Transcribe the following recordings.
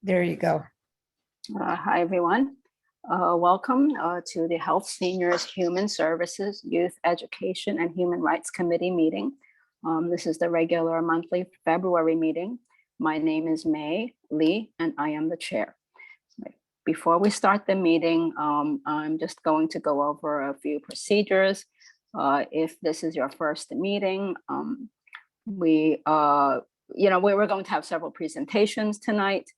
There you go. Hi, everyone. Welcome to the Health Seniors Human Services, Youth Education and Human Rights Committee meeting. This is the regular monthly February meeting. My name is May Lee, and I am the chair. Before we start the meeting, I'm just going to go over a few procedures. If this is your first meeting, we're going to have several presentations tonight.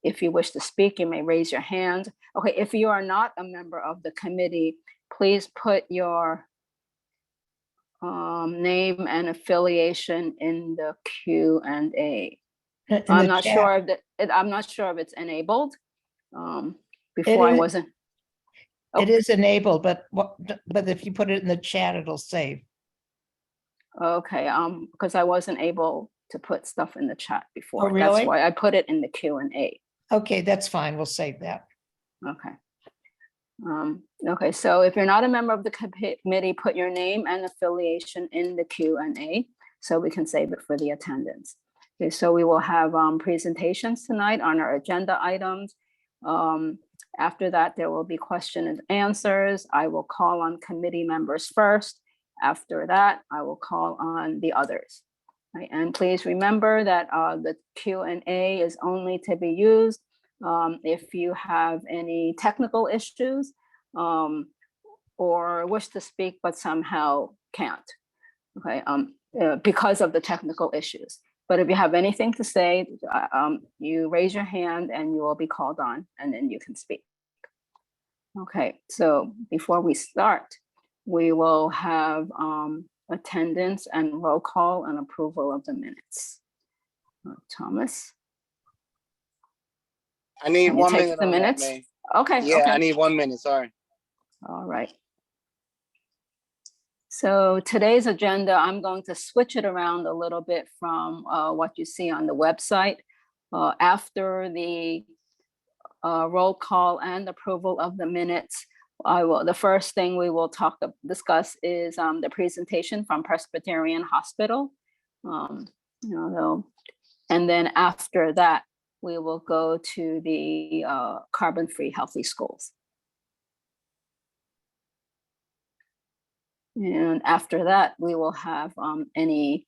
If you wish to speak, you may raise your hand. Okay, if you are not a member of the committee, please put your name and affiliation in the Q&A. I'm not sure if it's enabled. Before I wasn't. It is enabled, but if you put it in the chat, it'll save. Okay, because I wasn't able to put stuff in the chat before. Oh, really? That's why I put it in the Q&A. Okay, that's fine. We'll save that. Okay. Okay, so if you're not a member of the committee, put your name and affiliation in the Q&A so we can save it for the attendance. Okay, so we will have presentations tonight on our agenda items. After that, there will be question and answers. I will call on committee members first. After that, I will call on the others. Right, and please remember that the Q&A is only to be used if you have any technical issues or wish to speak but somehow can't, okay, because of the technical issues. But if you have anything to say, you raise your hand and you will be called on, and then you can speak. Okay, so before we start, we will have attendance and roll call and approval of the minutes. Thomas? I need Can you 1 take minute the on that, minutes? May. Okay. Yeah, okay. I need 1 minute, sorry. All right. So today's agenda, I'm going to switch it around a little bit from what you see on the website. After the roll call and approval of the minutes, the first thing we will discuss is the presentation from Presbyterian Hospital. And then after that, we will go to the carbon-free healthy schools. And after that, we will have any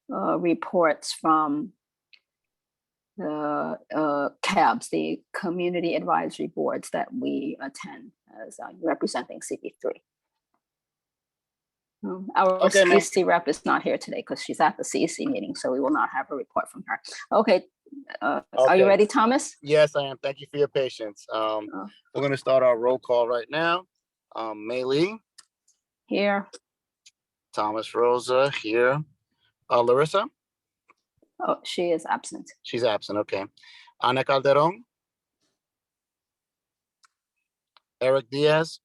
reports from the CABs, the community advisory boards that we attend as representing CB3. Our Okay, CEC rep is not here today because she's at the CEC meeting, so we will not have a report from her. Okay, are you ready, Thomas? Yes, I am. Thank you for your patience. We're going to start our roll call right now. May Lee. Here. Thomas Rosa here. Larissa. Oh, she is absent. She's absent, okay. Ana Calderon. Eric Diaz.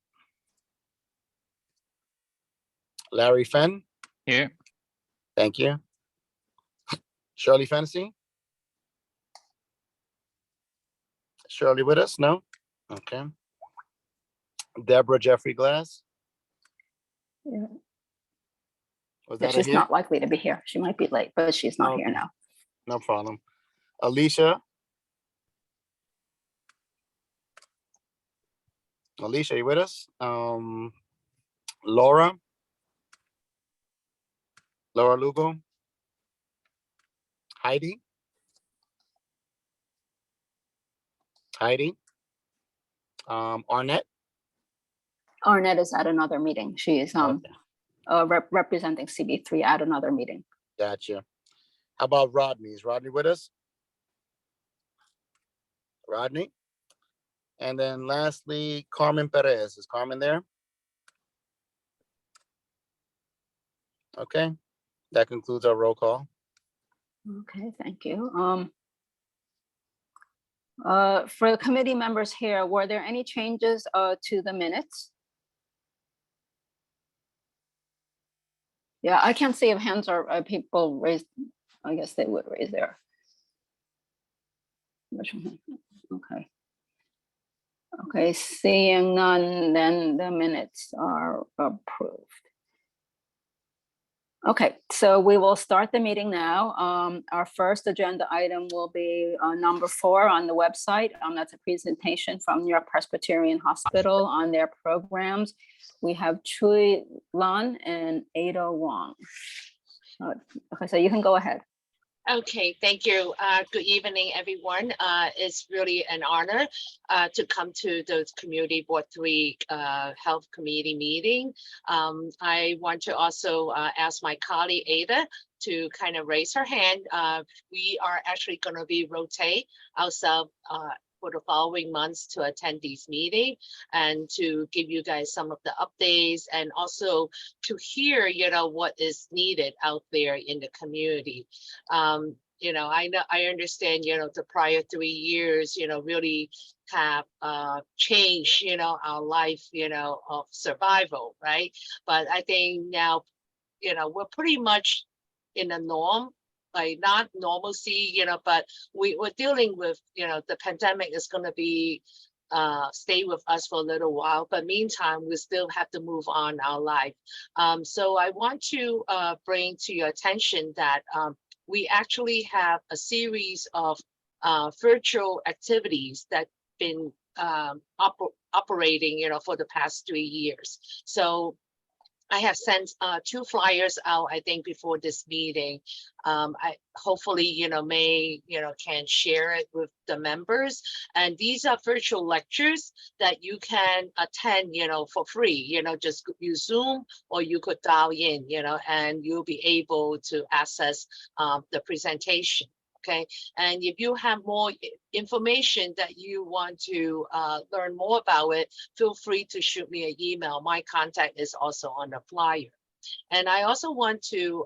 Larry Fenn. Here. Thank you. Shirley Fantasy. Shirley with us? No? Okay. Deborah Jeffrey Glass. Yeah. Was But that she's here? not likely to be here. She might be late, but she's not here now. No problem. Alicia. Alicia, you with us? Laura. Laura Lugo. Heidi. Heidi. Arnett. Arnett is at another meeting. She is representing CB3 at another meeting. Gotcha. How about Rodney? Is Rodney with us? Rodney. And then lastly, Carmen Perez. Is Carmen there? Okay. That concludes our roll call. Okay, thank you. For the committee members here, were there any changes to the minutes? Yeah, I can't see if hands are people raised. I guess they would raise their. Okay. Okay, seeing none, then the minutes are approved. Okay, so we will start the meeting now. Our first agenda item will be number 4 on the website. That's a presentation from New York Presbyterian Hospital on their programs. We have Chui Lan and Ada Wong. Okay, so you can go ahead. Okay, thank you. Good evening, everyone. It's really an honor to come to the Community Board 3 Health Committee meeting. I want to also ask my colleague Ada to kind of raise her hand. We are actually going to be rotate ourselves for the following months to attend these meetings and to give you guys some of the updates and also to hear, you know, what is needed out there in the community. You know, I understand, you know, the prior 3 years, you know, really have changed, you know, our life, you know, of survival, right? But I think now, you know, we're pretty much in a norm, like not normalcy, you know, but we're dealing with, you know, the pandemic is going to be stay with us for a little while, but meantime we still have to move on our life. So I want to bring to your attention that we actually have a series of virtual activities that been operating, you know, for the past 3 years. So I have sent 2 flyers out, I think, before this meeting. I hopefully, you know, can share it with the members. And these are virtual lectures that you can attend, you know, for free, you know, just use Zoom or you could dial in, you know, and you'll be able to access the presentation. Okay, and if you have more information that you want to learn more about it, feel free to shoot me an email. My contact is also on the flyer. And I also want to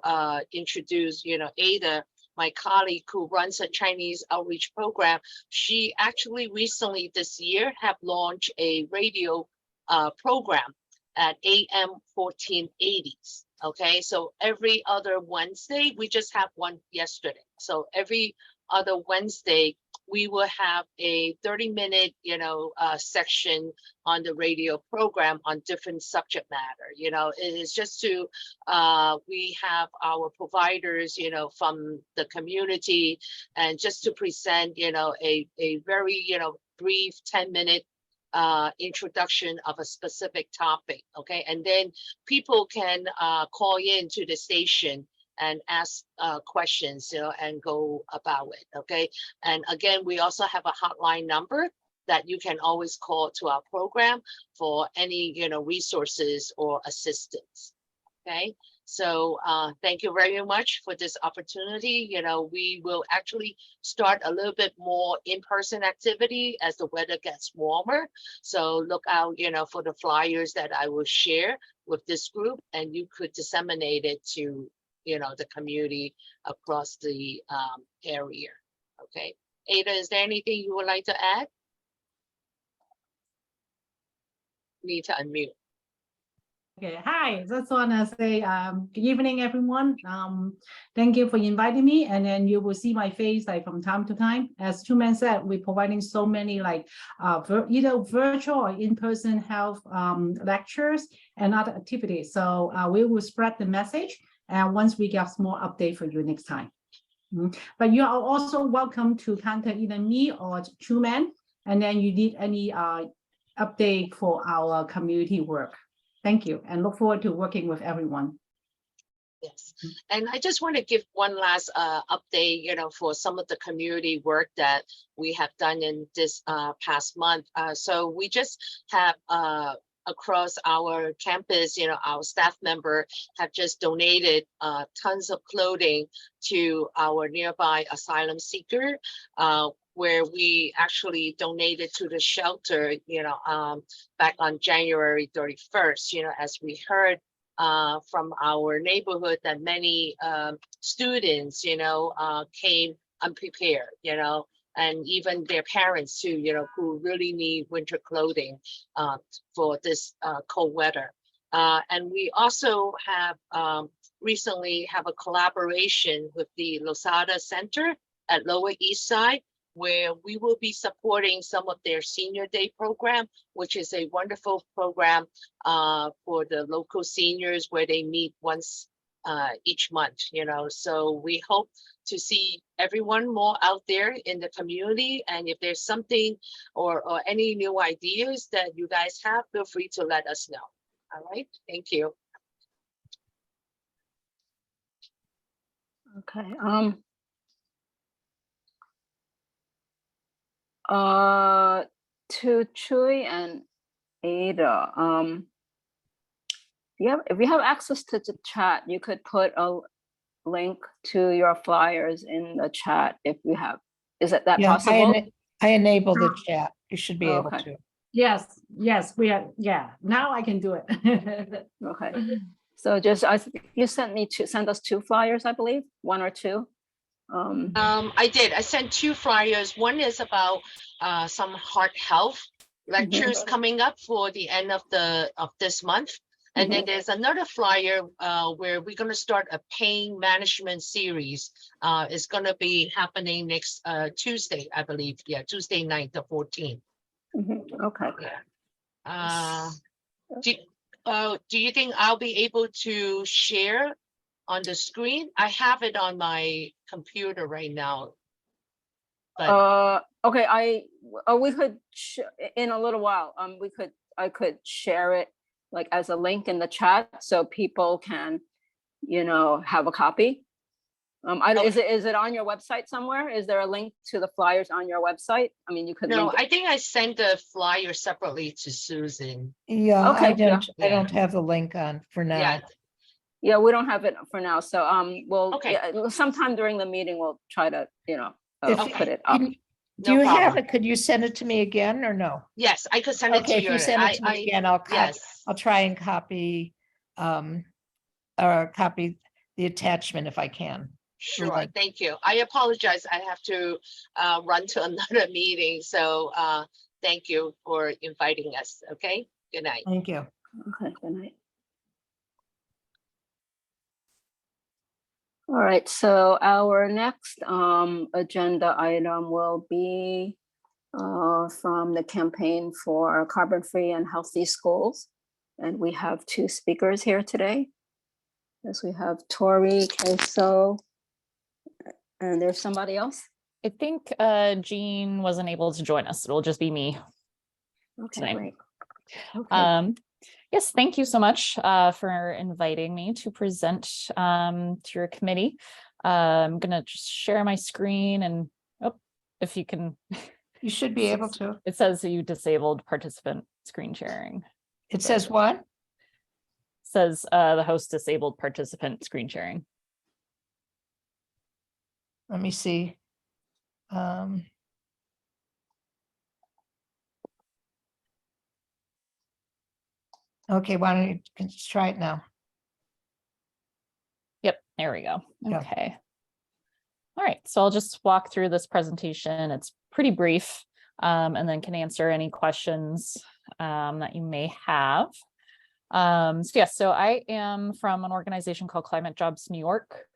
introduce, you know, Ada, my colleague who runs a Chinese outreach program. She actually recently this year have launched a radio program at AM 1480s. Okay, so every other Wednesday, we just have one yesterday. So every other Wednesday, we will have a 30-minute, you know, section on the radio program on different subject matter. You know, it is just to, we have our providers, you know, from the community and just to present, you know, a very, you know, brief 10-minute introduction of a specific topic. Okay, and then people can call in to the station and ask questions, you know, and go about it. Okay, and again, we also have a hotline number that you can always call to our program for any, you know, resources or assistance. Okay, so thank you very much for this opportunity. You know, we will actually start a little bit more in-person activity as the weather gets warmer. So look out, you know, for the flyers that I will share with this group, and you could disseminate it to, you know, the community across the area. Okay, Ada, is there anything you would like to add? Need to unmute. Okay, hi, just want to say good evening, everyone. Thank you for inviting me, and then you will see my face like from time to time. As Chuman said, we're providing so many like either virtual or in-person health lectures and other activities. So we will spread the message, and once we get more update for you next time. But you are also welcome to contact either me or Chuman, and then you need any update for our community work. Thank you, and look forward to working with everyone. Yes, and I just want to give one last update, you know, for some of the community work that we have done in this past month. So we just have across our campus, you know, our staff member have just donated tons of clothing to our nearby asylum seeker, where we actually donated to the shelter, you know, back on January 31st, you know, as we heard from our neighborhood that many students, you know, came unprepared, you know, and even their parents too, you know, who really need winter clothing for this cold weather. And we also have recently have a collaboration with the Losada Center at Lower East Side, where we will be supporting some of their Senior Day program, which is a wonderful program for the local seniors where they meet once each month, so we hope to see everyone more out there in the community. And if there's something or any new ideas that you guys have, feel free to let us know. All right, thank you. Okay. To Chui and Ada, if you have access to the chat, you could put a link to your flyers in the chat if you have. Is that Yeah, possible? I enable the chat. You should be able Okay. to. Yes, we are, yeah, now I can do it. Okay. So just, you sent us 2 flyers, I believe, 1 or 2. I did. I sent 2 flyers. One is about some heart health lectures coming up for the end of this month. And then there's another flyer where we're going to start a pain management series. It's going to be happening next Tuesday, I believe. Yeah, Tuesday night, the 14th. Okay. Yeah. Do you think I'll be able to share on the screen? I have it on my computer right now. But Okay, we could in a little while. I could share it like as a link in the chat so people can, have a copy. Is it on your website somewhere? Is there a link to the flyers on your website? I mean, you could. no, link I think I sent the flyer separately to Susan. Yeah, Okay, I don't have the link on for now. Yeah. Yeah, we don't have it for now. So we'll Okay. sometime during the meeting we'll try to If put it up. Do No you have problem. it? Could you send it to me again or no? Yes, I could send it Okay, to if you. you send it to me again, Yes. I'll try and copy or copy the attachment if I can. Sure, Right. thank you. I apologize. I have to run to another meeting. So thank you for inviting us. Okay, good night. Thank you. Okay, good night. All right, so our next agenda item will be from the campaign for carbon-free and healthy schools. And we have 2 speakers here today. Yes, we have Tori Queso, and there's somebody else. I think Jean wasn't able to join us. It'll just be me. Okay, Tonight. great. Okay. Yes, thank you so much for inviting me to present to your committee. I'm gonna just share my screen and if you can. You should be able to. It says that you disabled participant screen sharing. It says what? It says the host disabled participant screen sharing. Let me see. Okay, why don't you just try it now? Yep, there we go. Yeah. Okay. All right, so I'll just walk through this presentation. It's pretty brief, and then can answer any questions that you may have. So I am from an organization called Climate Jobs New York.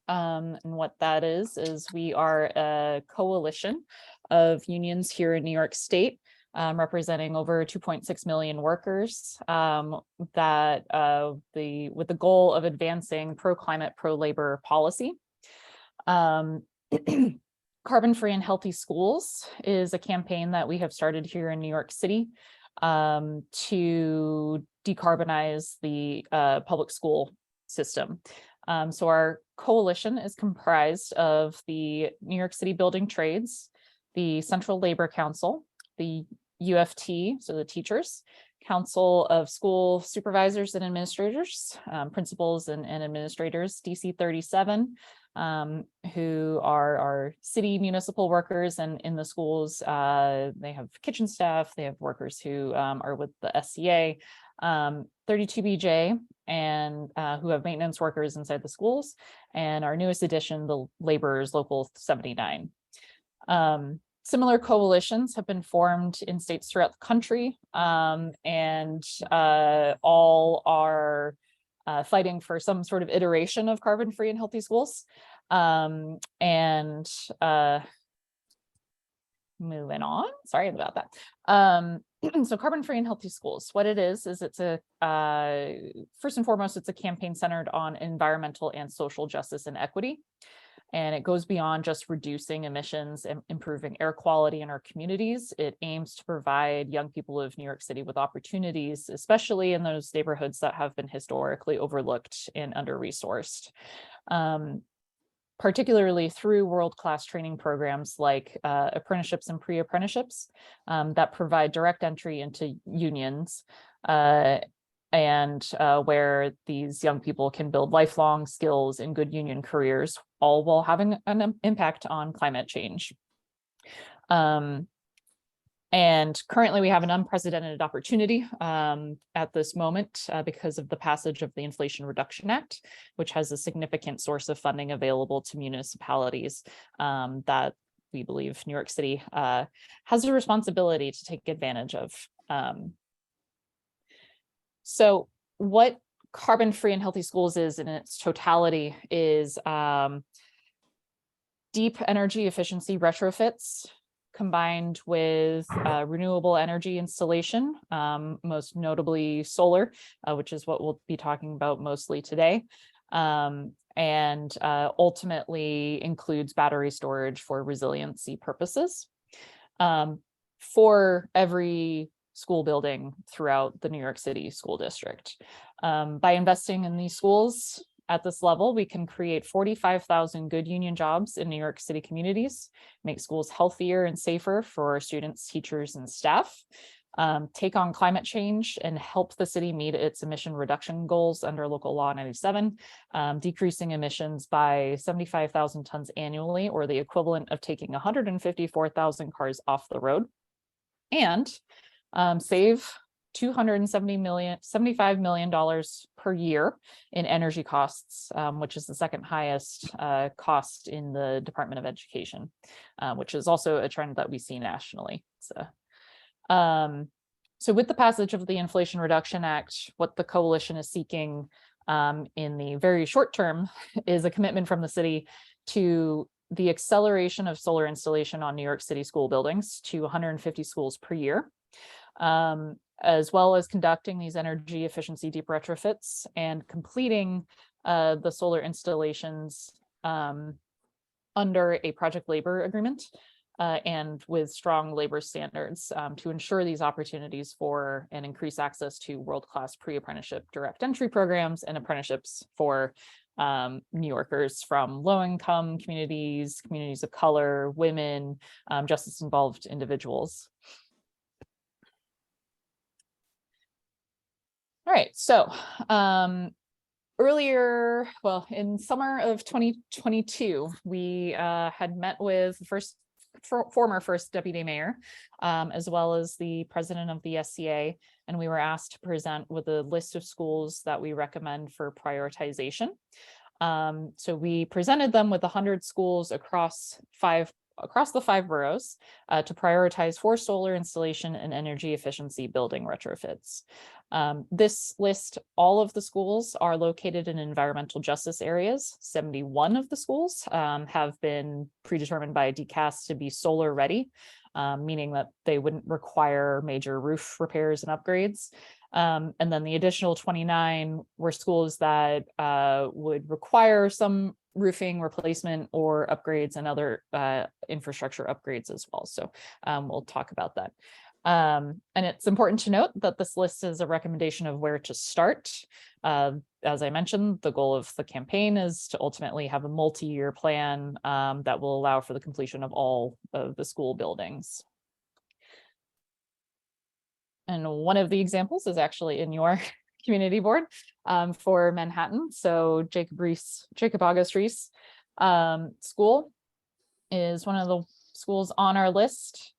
And what that is we are a coalition of unions here in New York State, representing over 2.6 million workers, with the goal of advancing pro-climate, pro-labor policy. Carbon-free and healthy schools is a campaign that we have started here in New York City to decarbonize the public school system. So our coalition is comprised of the New York City Building Trades, the Central Labor Council, the UFT, so the Teachers, Council of School Supervisors and Administrators, Principals and Administrators, DC 37, who are our city municipal workers, and in the schools, they have kitchen staff, they have workers who are with the SCA, 32BJ, and who have maintenance workers inside the schools, and our newest addition, the Laborers Local 79. Similar coalitions have been formed in states throughout the country, and all are fighting for some sort of iteration of carbon-free and healthy schools. Moving on, sorry about that. So carbon-free and healthy schools, what it is it's a, first and foremost, it's a campaign centered on environmental and social justice and equity. And it goes beyond just reducing emissions and improving air quality in our communities. It aims to provide young people of New York City with opportunities, especially in those neighborhoods that have been historically overlooked and under-resourced. Particularly through world-class training programs like apprenticeships and pre-apprenticeships that provide direct entry into unions and where these young people can build lifelong skills and good union careers, all while having an impact on climate change. And currently we have an unprecedented opportunity at this moment because of the passage of the Inflation Reduction Act, which has a significant source of funding available to municipalities that we believe New York City has a responsibility to take advantage of. So what carbon-free and healthy schools is in its totality is deep energy efficiency retrofits combined with renewable energy installation, most notably solar, which is what we'll be talking about mostly today, and ultimately includes battery storage for resiliency purposes for every school building throughout the New York City school district. By investing in these schools at this level, we can create 45,000 good union jobs in New York City communities, make schools healthier and safer for students, teachers, and staff, take on climate change and help the city meet its emission reduction goals under Local Law 97, decreasing emissions by 75,000 tons annually, or the equivalent of taking 154,000 cars off the road, and save $75 million per year in energy costs, which is the second highest cost in the Department of Education, which is also a trend that we see nationally. So with the passage of the Inflation Reduction Act, what the coalition is seeking in the very short term is a commitment from the city to the acceleration of solar installation on New York City school buildings to 150 schools per year, as well as conducting these energy efficiency deep retrofits and completing the solar installations under a project labor agreement and with strong labor standards to ensure these opportunities for and increase access to world-class pre-apprenticeship direct entry programs and apprenticeships for New Yorkers from low-income communities, communities of color, women, justice-involved individuals. All right, so earlier, well, in summer of 2022, we had met with the former first deputy mayor, as well as the president of the SCA, and we were asked to present with a list of schools that we recommend for prioritization. So we presented them with 100 schools across the 5 boroughs to prioritize for solar installation and energy efficiency building retrofits. This list, all of the schools are located in environmental justice areas. 71 of the schools have been predetermined by DCAS to be solar ready, meaning that they wouldn't require major roof repairs and upgrades. And then the additional 29 were schools that would require some roofing replacement or upgrades and other infrastructure upgrades as well. So we'll talk about that. And it's important to note that this list is a recommendation of where to start. As I mentioned, the goal of the campaign is to ultimately have a multi-year plan that will allow for the completion of all of the school buildings. And one of the examples is actually in your community board for Manhattan. So Jacob August Reese School is one of the schools on our list.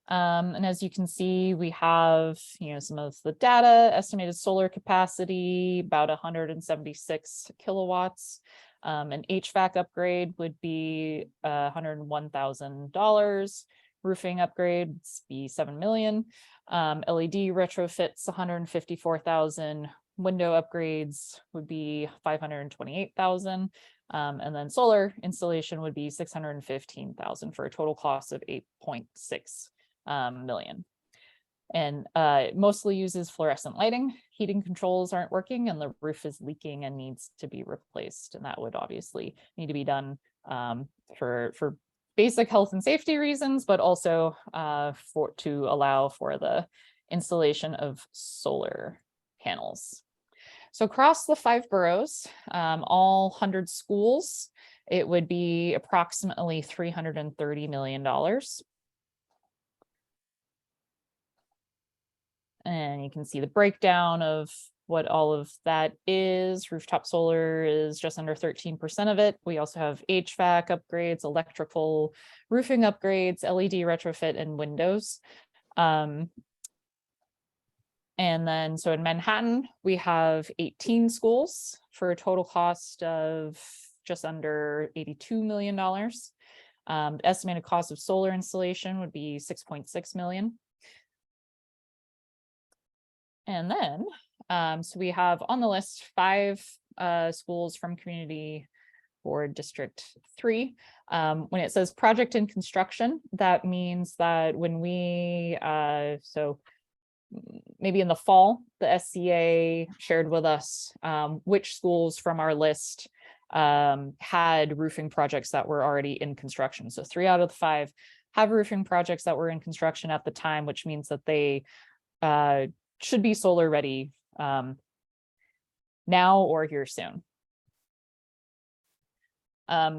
And as you can see, we have, some of the data, estimated solar capacity, about 176 kilowatts. An HVAC upgrade would be $101,000. Roofing upgrades be $7 million. LED retrofits, 154,000. Window upgrades would be 528,000. And then solar installation would be 615,000 for a total cost of 8.6 million. and it mostly uses fluorescent lighting. Heating controls aren't working and the roof is leaking and needs to be replaced. And that would obviously need to be done for basic health and safety reasons, but also to allow for the installation of solar panels. So across the 5 boroughs, all 100 schools, it would be approximately $330 million. And you can see the breakdown of what all of that is. Rooftop solar is just under 13% of it. We also have HVAC upgrades, electrical, roofing upgrades, LED retrofit, and windows. And then, so in Manhattan, we have 18 schools for a total cost of just under $82 million. The estimated cost of solar installation would be $6.6 million. And then, so we have on the list 5 schools from Community Board District 3. When it says project in construction, that means that when we, so maybe in the fall, the SCA shared with us which schools from our list had roofing projects that were already in construction. So 3 out of the 5 have roofing projects that were in construction at the time, which means that they should be solar ready now or here soon.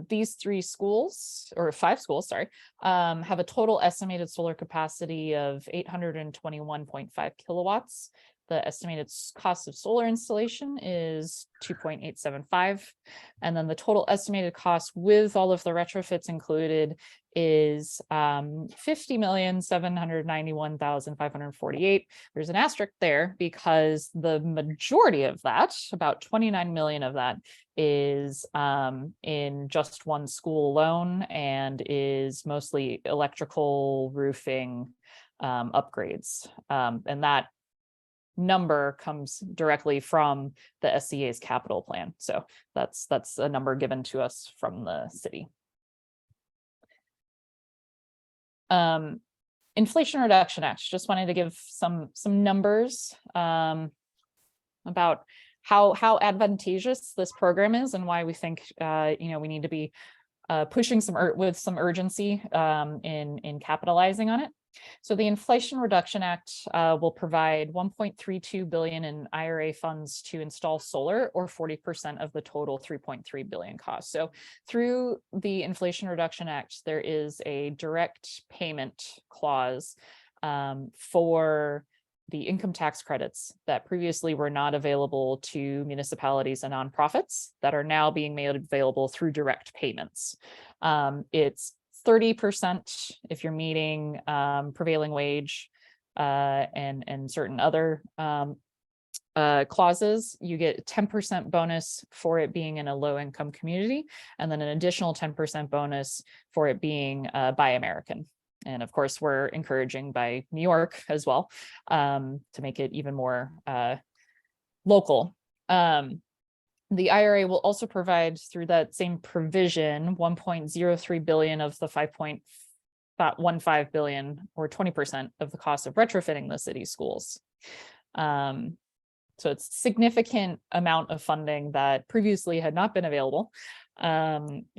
These 3 schools, or 5 schools, sorry, have a total estimated solar capacity of 821.5 kilowatts. The estimated cost of solar installation is 2.875. And then the total estimated cost with all of the retrofits included is $50,791,548. There's an asterisk there because the majority of that, about 29 million of that, is in just 1 school alone and is mostly electrical, roofing, upgrades. And that number comes directly from the SCA's capital plan. So that's a number given to us from the city. Inflation Reduction Act, just wanted to give some numbers about how advantageous this program is and why we think we need to be pushing with some urgency in capitalizing on it. So the Inflation Reduction Act will provide $1.32 billion in IRA funds to install solar, or 40% of the total $3.3 billion cost. So through the Inflation Reduction Act, there is a direct payment clause for the income tax credits that previously were not available to municipalities and nonprofits that are now being made available through direct payments. It's 30% if you're meeting prevailing wage and certain other clauses. You get a 10% bonus for it being in a low income community, and then an additional 10% bonus for it being Buy American. And of course, we're encouraging by New York as well to make it even more local. The IRA will also provide, through that same provision, $1.03 billion of the $5.15 billion, or 20% of the cost of retrofitting the city schools. So it's a significant amount of funding that previously had not been available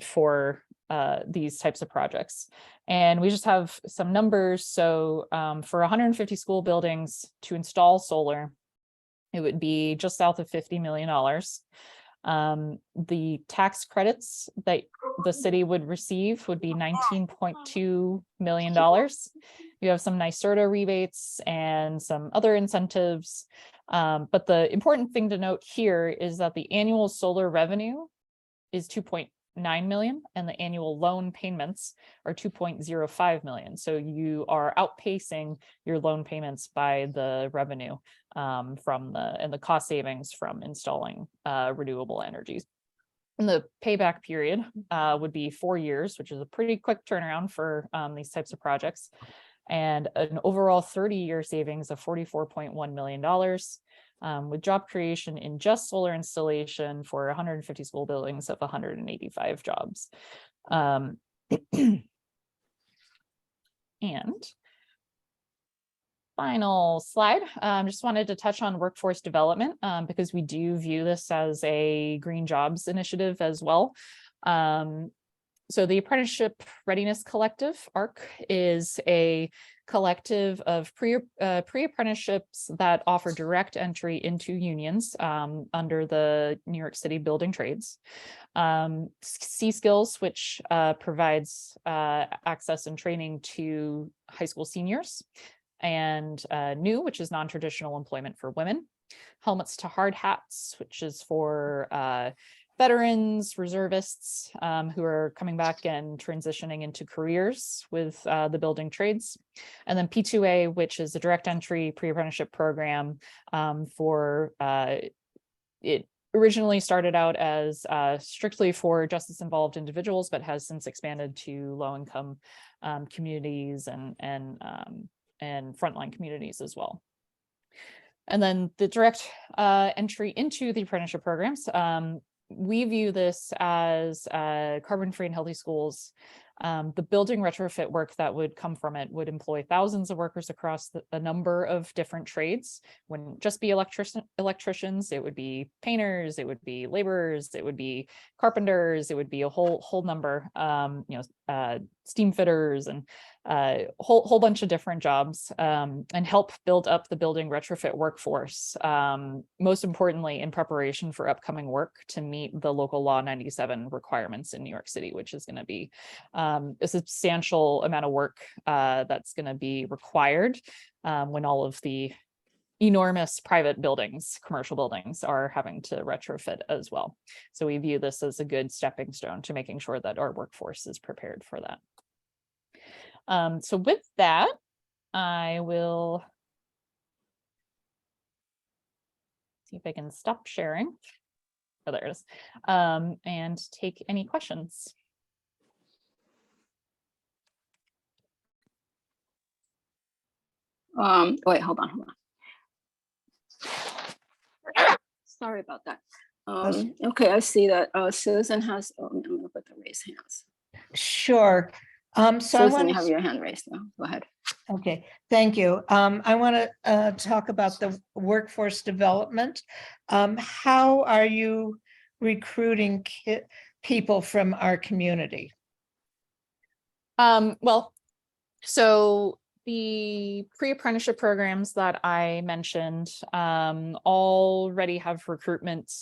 for these types of projects. And we just have some numbers. So for 150 school buildings to install solar, it would be just south of $50 million. The tax credits that the city would receive would be $19.2 million. You have some NYSERDA rebates and some other incentives. But the important thing to note here is that the annual solar revenue is $2.9 million and the annual loan payments are $2.05 million. So you are outpacing your loan payments by the revenue and the cost savings from installing renewable energies. And the payback period would be 4 years, which is a pretty quick turnaround for these types of projects, and an overall 30-year savings of $44.1 million. With job creation in just solar installation for 150 school buildings of 185 jobs. And final slide, just wanted to touch on workforce development because we do view this as a green jobs initiative as well. So the Apprenticeship Readiness Collective, ARC, is a collective of pre-apprenticeships that offer direct entry into unions under the New York City Building Trades. C-Skills, which provides access and training to high school seniors, and NEW, which is non-traditional employment for women. Helmets to Hard Hats, which is for veterans, reservists who are coming back and transitioning into careers with the building trades. And then P2A, which is a direct entry pre-apprenticeship program for it originally started out as strictly for justice involved individuals, but has since expanded to low income communities and frontline communities as well. And then the direct entry into the apprenticeship programs, we view this as carbon-free and healthy schools. The building retrofit work that would come from it would employ thousands of workers across a number of different trades. Wouldn't just be electricians, it would be painters, it would be laborers, it would be carpenters, it would be a whole number, steam fitters and whole bunch of different jobs, and help build up the building retrofit workforce, most importantly in preparation for upcoming work to meet the local law 97 requirements in New York City, which is going to be a substantial amount of work that's going to be required when all of the enormous private buildings, commercial buildings, are having to retrofit as well. So we view this as a good stepping stone to making sure that our workforce is prepared for that. So with that, I will see if I can stop sharing. Oh, there it is. And take any questions. Wait, hold on. Sorry about that. Okay, I see that Susan has, I'm gonna put the raise hands. Sure. So I Susan, want you have to, your hand raised now. Go ahead. okay, thank you. I want to talk about the workforce development. How are you recruiting people from our community? Well, so the pre-apprenticeship programs that I mentioned already have recruitment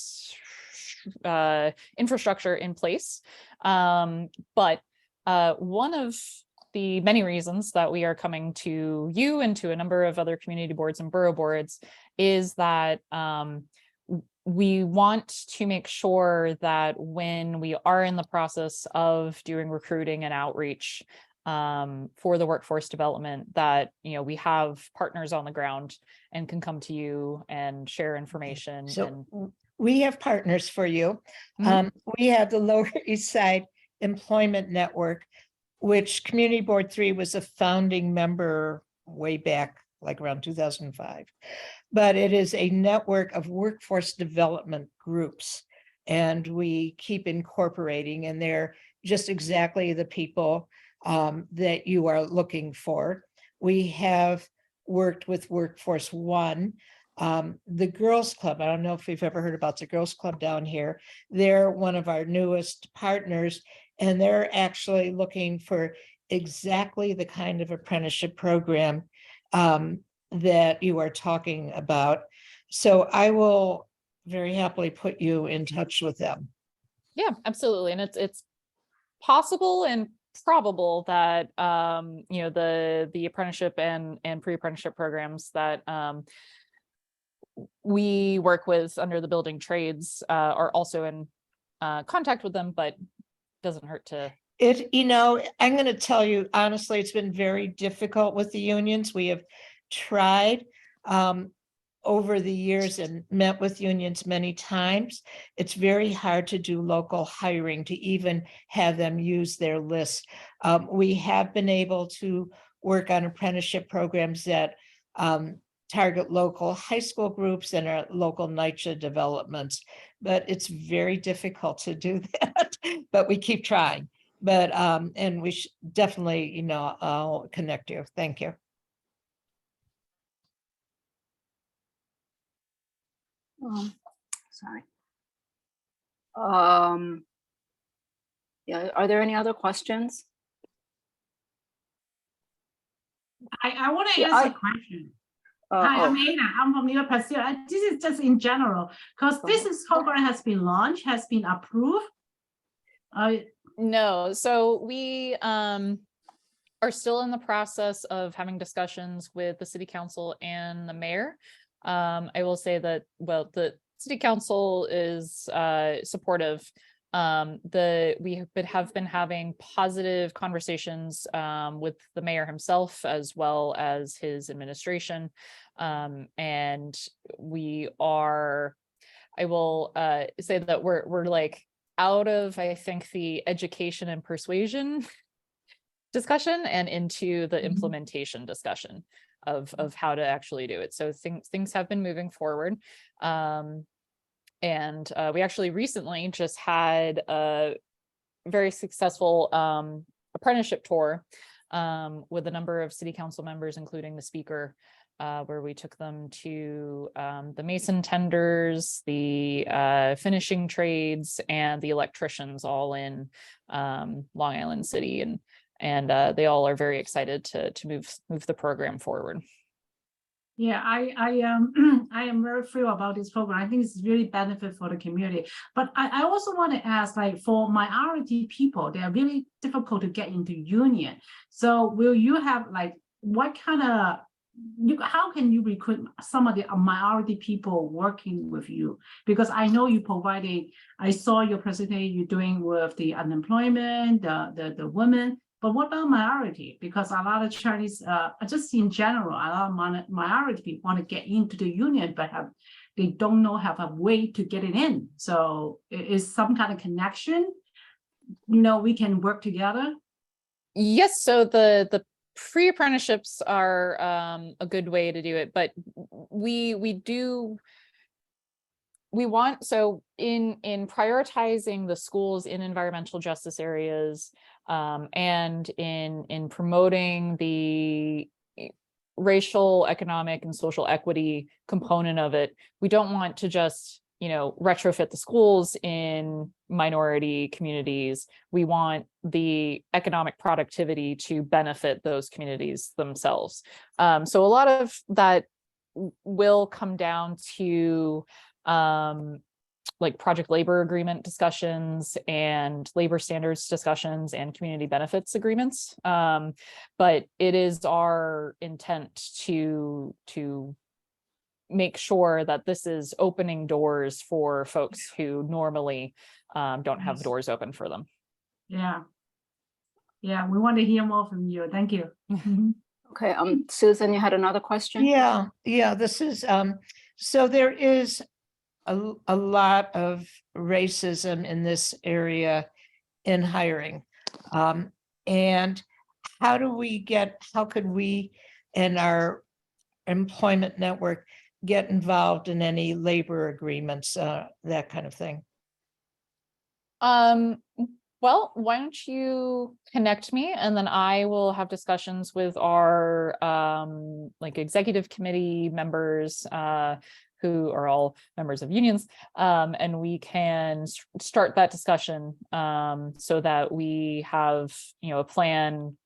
infrastructure in place. But one of the many reasons that we are coming to you and to a number of other community boards and borough boards is that we want to make sure that when we are in the process of doing recruiting and outreach for the workforce development, that we have partners on the ground and can come to you and share information. So we have partners for you. Mm-hmm. We have the Lower East Side Employment Network, which Community Board 3 was a founding member way back, like around 2005. But it is a network of workforce development groups, and we keep incorporating, and they're just exactly the people that you are looking for. We have worked with Workforce One. The Girls Club, I don't know if you've ever heard about the Girls Club down here. They're one of our newest partners, and they're actually looking for exactly the kind of apprenticeship program that you are talking about. So I will very happily put you in touch with them. Yeah, absolutely. And it's possible and probable that the apprenticeship and pre-apprenticeship programs that we work with under the building trades are also in contact with them, but doesn't hurt to. I'm going to tell you, honestly, it's been very difficult with the unions. We have tried over the years and met with unions many times. It's very hard to do local hiring, to even have them use their list. We have been able to work on apprenticeship programs that target local high school groups and our local NYCHA developments, but it's very difficult to do that, but we keep trying. But, and we definitely, I'll connect you. Thank you. Sorry. Yeah, are there any other questions? I want to Yeah, ask a question. Hi, I'm Anna. I'm from New York Pacific. This is just in general, because Go this ahead. program has been launched, has been approved. No, so we are still in the process of having discussions with the city council and the mayor. I will say that, well, the city council is supportive. We have been having positive conversations with the mayor himself as well as his administration. And we are, I will say that we're like out of, I think, the education and persuasion discussion and into the implementation discussion of how to actually do it. So things have been moving forward. And we actually recently just had a very successful apprenticeship tour with a number of city council members, including the speaker, where we took them to the mason tenders, the finishing trades, and the electricians, all in Long Island City, and they all are very excited to move the program forward. Yeah, I am very thrilled about this program. I think it's really benefit for the community. But I also want to ask, like, for minority people, they are really difficult to get into union. So will you have, like, what kind of, how can you recruit some of the minority people working with you? Because I know you provided, I saw your presentation you're doing with the unemployment, the women. But what about minority? Because a lot of Chinese, just in general, a lot of minority people want to get into the union, but they don't know have a way to get it in. So is some kind of connection, we can work together? Yes, so the pre-apprenticeships are a good way to do it, but we want, so in prioritizing the schools in environmental justice areas, and in promoting the racial, economic, and social equity component of it, we don't want to just, retrofit the schools in minority communities. We want the economic productivity to benefit those communities themselves. So a lot of that will come down to like project labor agreement discussions and labor standards discussions and community benefits agreements. But it is our intent to make sure that this is opening doors for folks who normally don't have doors open for them. Yeah. Yeah, we want to hear more from you. Thank you. Okay, Susan, you had another question? Yeah, this is, so there is a lot of racism in this area in hiring. And how could we and our employment network get involved in any labor agreements, that kind of thing? Well, why don't you connect me, and then I will have discussions with our like executive committee members, who are all members of unions, and we can start that discussion so that we have, a plan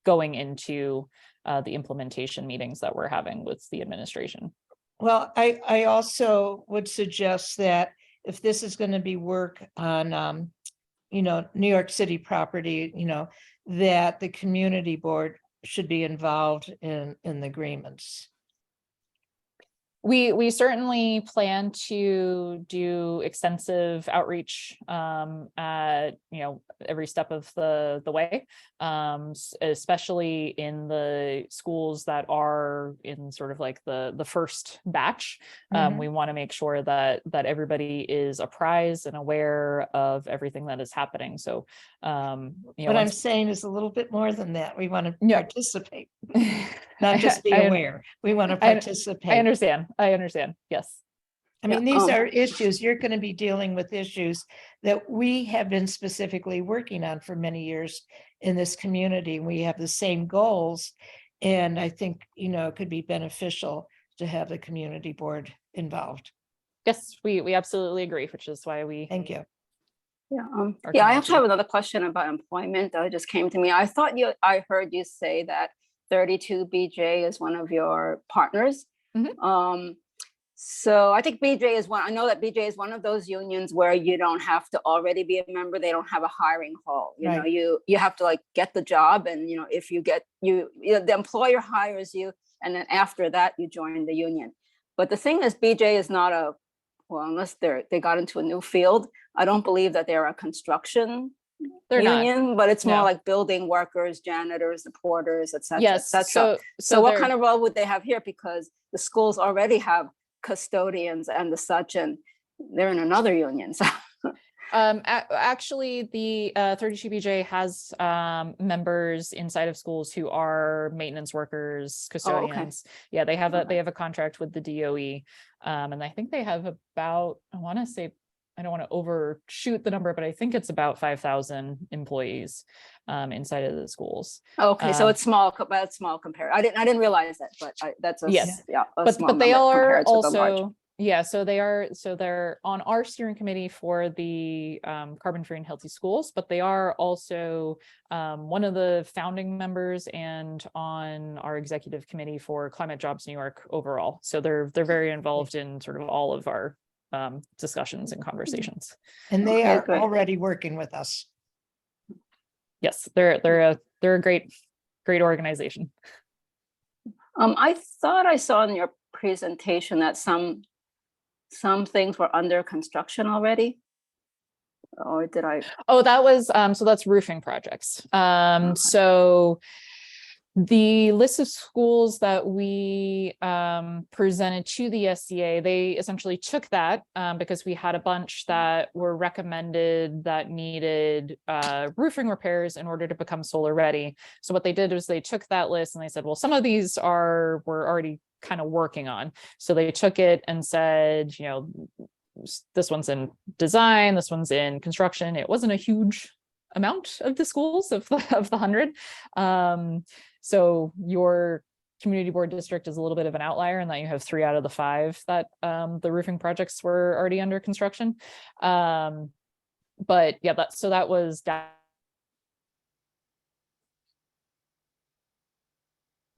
going into the implementation meetings that we're having with the administration. Well, I also would suggest that if this is going to be work on, New York City property, that the community board should be involved in the agreements. We certainly plan to do extensive outreach at every step of the way, especially in the schools that are in sort of like the first batch. We want to make sure that everybody is apprised and aware of everything that is happening. So what I'm saying is a little bit more than that. We want to participate, not just be aware. We want to participate. I understand. Yes. I mean, these are issues, you're going to be dealing with issues that we have been specifically working on for many years in this community. We have the same goals. And I think, it could be beneficial to have the community board involved. Yes, we absolutely agree, which is why we. Thank you. Yeah, Our yeah, I actually have technology. another question about employment that just came to me. I heard you say that 32 BJ is one of your partners. Mhm. So I think I know that BJ is one of those unions where you don't have to already be a member. They don't have a hiring hall. You know, Right. you have to like get the job, and you know, if you get the employer hires you, and then after that you join the union. But the thing is, BJ is not unless they got into a new field. I don't believe that they're a construction They're not. union, but it's more No. like building workers, janitors, the porters, et cetera, et Yes. cetera. So So what they're- kind of role would they have here? Because the schools already have custodians and the such, and they're in another union. So Actually, the 32 BJ has members inside of schools who are maintenance workers, custodians. Yeah, they have Okay. a contract with the DOE, and I think they have about, I want to say, I don't want to overshoot the number, but I think it's about 5,000 employees inside of the schools. okay, so Um, it's small, but it's small compared. I didn't realize that, but that's a Yes. yeah, a But small they number are compared to the large. also, yeah, so they're on our steering committee for the carbon free and healthy schools, but they are also one of the founding members and on our executive committee for Climate Jobs New York overall. So they're very involved in sort of all of our discussions and conversations. And they Okay, are great. already working with us. Yes, they're a great organization. I thought I saw in your presentation that some things were under construction already. Or did I? Oh, that was so that's roofing projects. Okay. So the list of schools that we presented to the SCA, they essentially took that because we had a bunch that were recommended that needed roofing repairs in order to become solar ready. So what they did was they took that list and they said, well, some of these we're already kind of working on. So they took it and said, you know, this one's in design, this one's in construction. It wasn't a huge amount of the schools of the 100. So your community board district is a little bit of an outlier in that you have 3 out of the 5 that the roofing projects were already under construction. But yeah, that was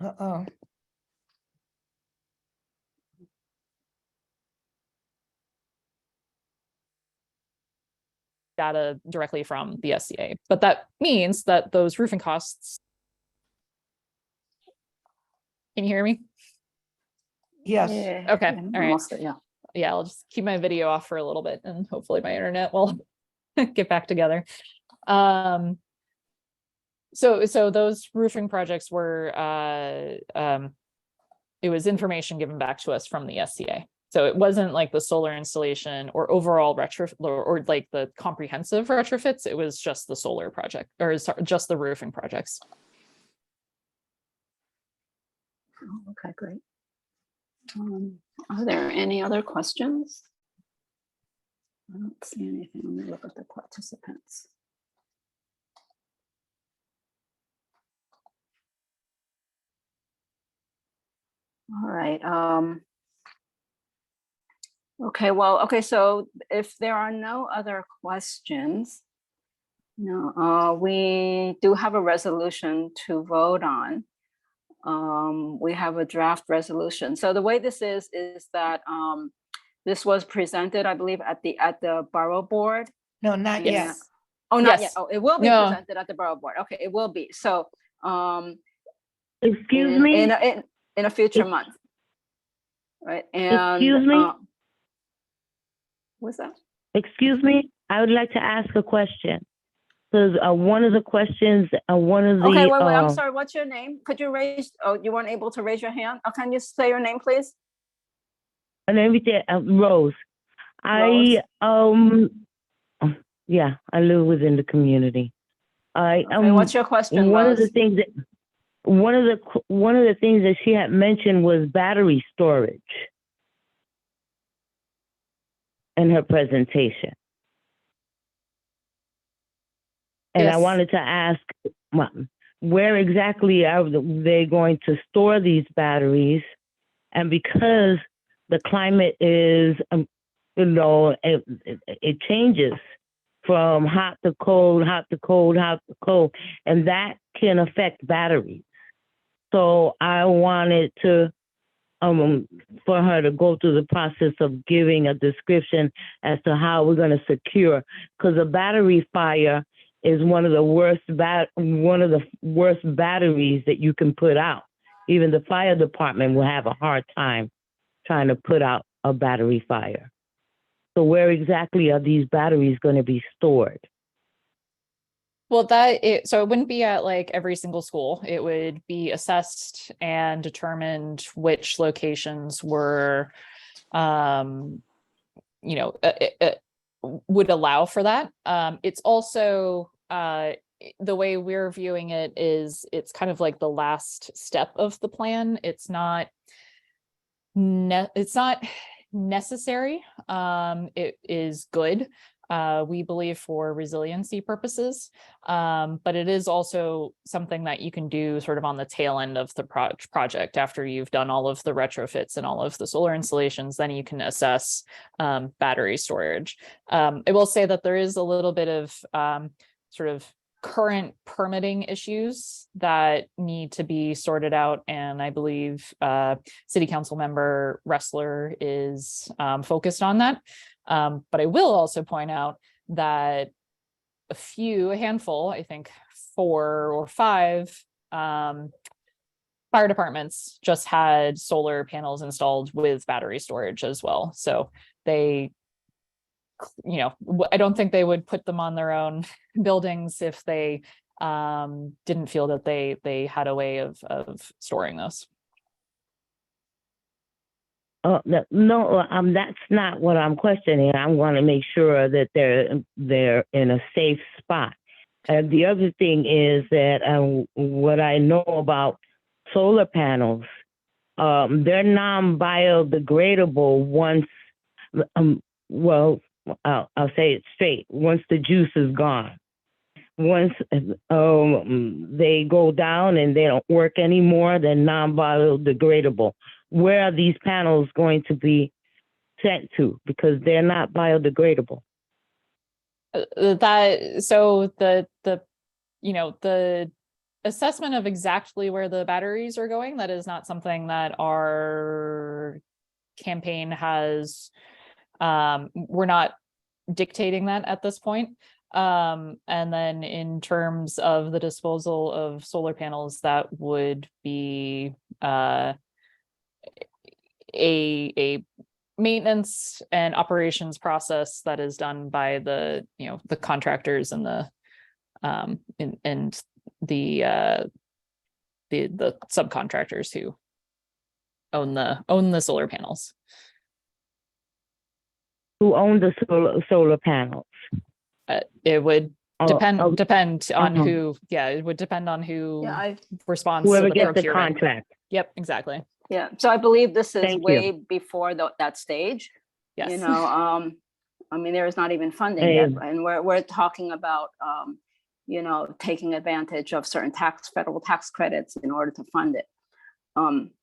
Uh-oh. data directly from the SCA. But that means that those roofing costs. Can you hear me? Yes. Okay, yeah, all right. almost, yeah. Yeah, I'll just keep my video off for a little bit and hopefully my internet will get back together. So those roofing projects were it was information given back to us from the SCA. So it wasn't like the solar installation or overall retrofit or like the comprehensive retrofits. It was just the solar project or just the roofing projects. Oh, okay, great. Are there any other questions? I don't see anything. Let me look at the participants. All right. Okay, so if there are no other questions, we do have a resolution to vote on. We have a draft resolution. So the way this is that this was presented, I believe, at the borough board. No, not yet. Yes. Oh, not yet. Yes. Oh, it will be No. presented at the borough board. Okay, it will be. So Excuse me? in a future month. Right. And Excuse me? what's that? Excuse me? I would like to ask a question. Because one of the questions, one of the. Okay, wait, I'm sorry. What's your name? Could you raise, you weren't able to raise your hand? Can you say your name, please? And everything, Rose. Rose. Yeah, I live within the community. Okay, what's your question, one Rose? of the things that she had mentioned was battery storage in her presentation. And I Yes. wanted to ask, where exactly are they going to store these batteries? And because the climate is it changes from hot to cold, hot to cold, hot to cold, and that can affect batteries. So I wanted to, for her to go through the process of giving a description as to how we're going to secure, because a battery fire is one of the worst batteries that you can put out. Even the fire department will have a hard time trying to put out a battery fire. So where exactly are these batteries going to be stored? Well, so it wouldn't be at like every single school. It would be assessed and determined which locations were, would allow for that. It's also, the way we're viewing it is it's kind of like the last step of the plan. It's not necessary. It is good, we believe, for resiliency purposes, but it is also something that you can do sort of on the tail end of the project after you've done all of the retrofits and all of the solar installations. Then you can assess battery storage. I will say that there is a little bit of sort of current permitting issues that need to be sorted out, and I believe City Council member Ressler is focused on that. But I will also point out that a handful, I think 4 or 5 fire departments just had solar panels installed with battery storage as well. So they, I don't think they would put them on their own buildings if they didn't feel that they had a way of storing those. No, that's not what I'm questioning. I want to make sure that they're in a safe spot. The other thing is that what I know about solar panels, they're non-biodegradable once, I'll say it straight, once the juice is gone. Once they go down and they don't work anymore, they're non-biodegradable. Where are these panels going to be sent to? Because they're not biodegradable. The assessment of exactly where the batteries are going, that is not something that our campaign has. We're not dictating that at this point. And then in terms of the disposal of solar panels, that would be a maintenance and operations process that is done by the contractors and the subcontractors who own the solar panels. Who own the solar panels? It would depend on Uh-huh. who. Yeah, it would depend on who Yeah, responds Whoever to the gets the procurement. contract. Yep, exactly. yeah. So I believe this is Thank you. way before that stage. Yes. I mean, there is not even funding yet, and we're talking about taking advantage of certain federal tax credits in order to fund it.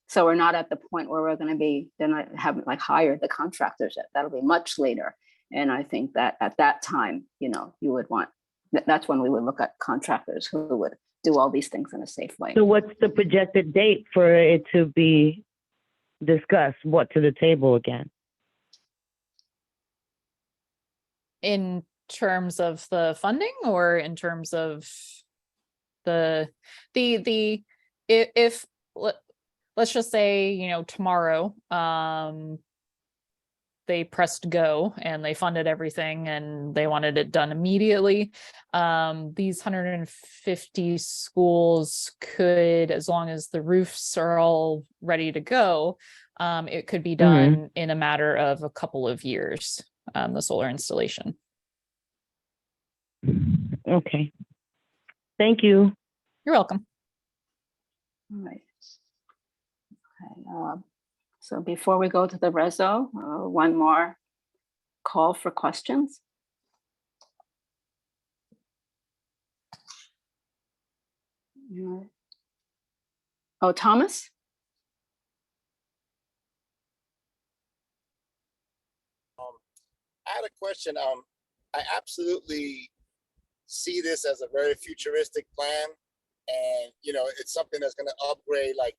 So we're not at the point where we're going to be, then I haven't hired the contractors yet. That'll be much later. And I think that at that time, you would want, that's when we would look at contractors who would do all these things in a safe way. So what's the projected date for it to be discussed? What to the table again? In terms of the funding, or in terms of if let's just say, tomorrow, they pressed go and they funded everything and they wanted it done immediately. These 150 schools could, as long as the roofs are all ready to go, it could be done in a matter of a couple of years, the solar installation. Okay. Thank you. You're welcome. All right. Okay. So before we go to the reso, one more call for questions. Oh, Thomas? I had a question. I absolutely see this as a very futuristic plan, and it's something that's going to upgrade. Like,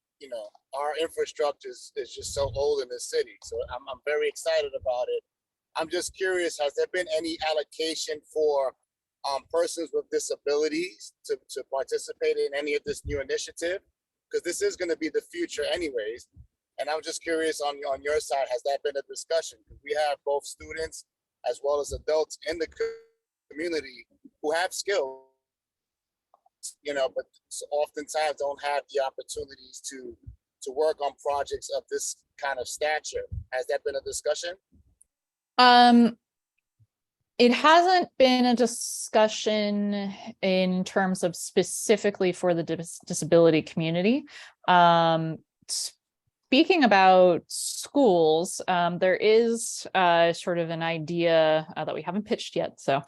our infrastructure is just so old in this city, so I'm very excited about it. I'm just curious, has there been any allocation for persons with disabilities to participate in any of this new initiative? Because this is going to be the future anyways. And I'm just curious on your side, has that been a discussion? Because we have both students as well as adults in the community who have skills, but oftentimes don't have the opportunities to work on projects of this kind of stature. Has that been a discussion? It hasn't been a discussion in terms of specifically for the disability community. Speaking about schools, there is sort of an idea that we haven't pitched yet, so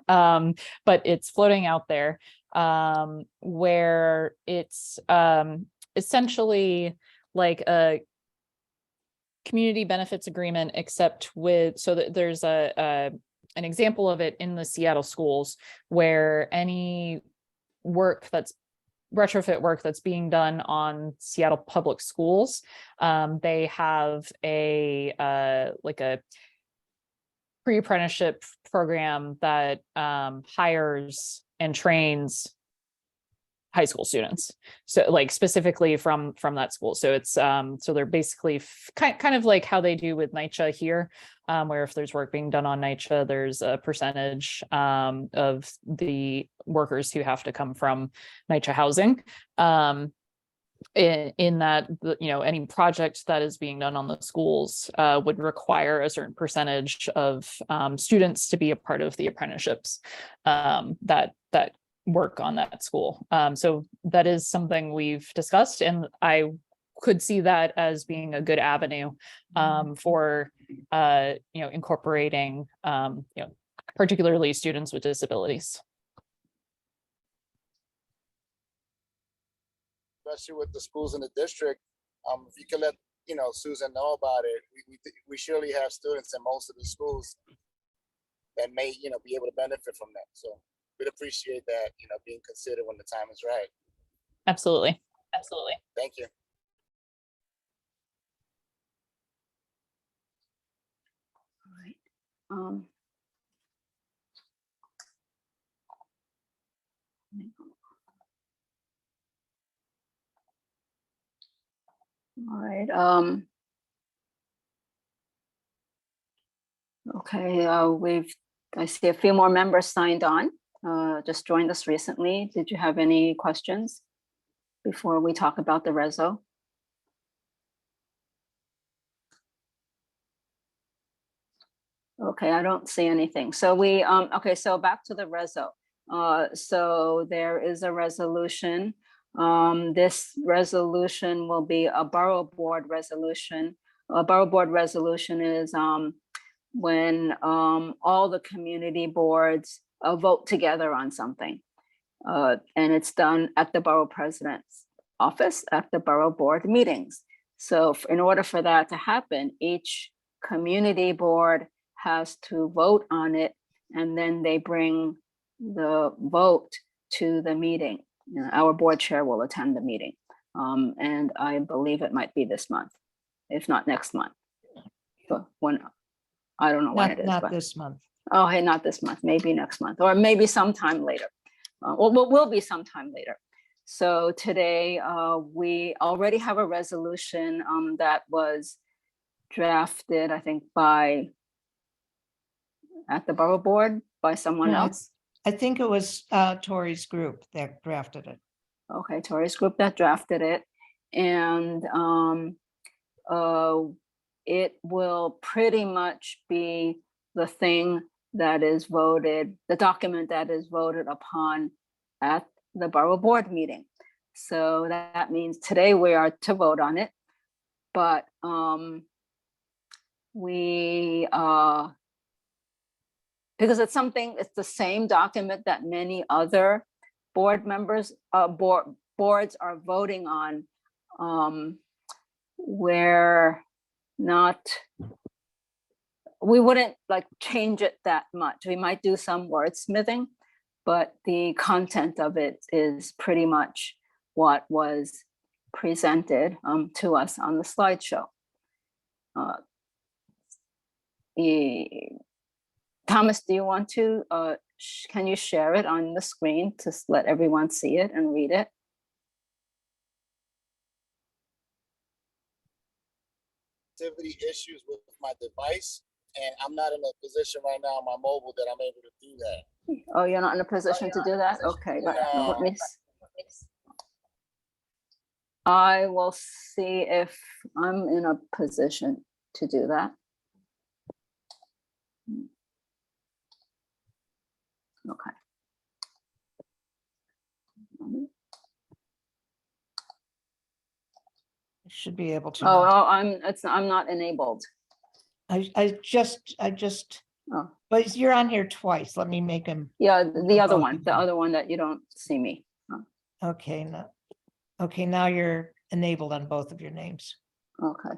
but it's floating out there, where it's essentially like a community benefits agreement, except with, so that there's an example of it in the Seattle schools, where any work that's retrofit work that's being done on Seattle public schools, they have a like a pre-apprenticeship program that hires and trains high school students, so like specifically from that school. So it's so they're basically kind of like how they do with NYCHA here, where if there's work being done on NYCHA, there's a percentage of the workers who have to come from NYCHA housing. In that, any project that is being done on the schools would require a certain percentage of students to be a part of the apprenticeships that work on that school. So that is something we've discussed, and I could see that as being a good avenue for incorporating particularly students with disabilities. Especially with the schools in the district, if you can let Susan know about it, we surely have students in most of the schools that may be able to benefit from that. So we'd appreciate that, being considered when the time is right. Absolutely. Thank you. All right. All right. Okay. I see a few more members signed on. Just joined us recently. Did you have any questions before we talk about the reso? Okay, I don't see anything. So okay, so back to the reso. So there is a resolution. This resolution will be a borough board resolution. A borough board resolution is when all the community boards vote together on something. And it's done at the borough president's office at the borough board meetings. So in order for that to happen, each community board has to vote on it, and then they bring the vote to the meeting. Our board chair will attend the meeting. And I believe it might be this month, if not next month. But I don't know when it is. Not but this month. Oh, hey, not this month, maybe next month, or maybe sometime later. Will be sometime later. So today we already have a resolution that was drafted, I think, at the borough board by someone No, else. I think it was Tori's group that drafted it. Okay, Tori's group that drafted it. And it will pretty much be the thing that is voted, the document that is voted upon at the borough board meeting. So that means today we are to vote on it, but because it's the same document that many other board members, boards are voting on. We're not, we wouldn't like change it that much. We might do some wordsmithing, but the content of it is pretty much what was presented to us on the slideshow. Thomas, do you want to, can you share it on the screen to let everyone see it and read it? Activity issues with my device, and I'm not in a position right now on my mobile that I'm able to do that. Oh, you're not in a position to do that? Okay, No. let me. I will see if I'm in a position to do that. Okay. Should be able to. Oh, now. I'm not enabled. I just, Oh, but you're on here twice. Let me make him, yeah, the other both one, of the them. other one that you don't see me. okay, no. Okay, now you're enabled on both of your names. Okay.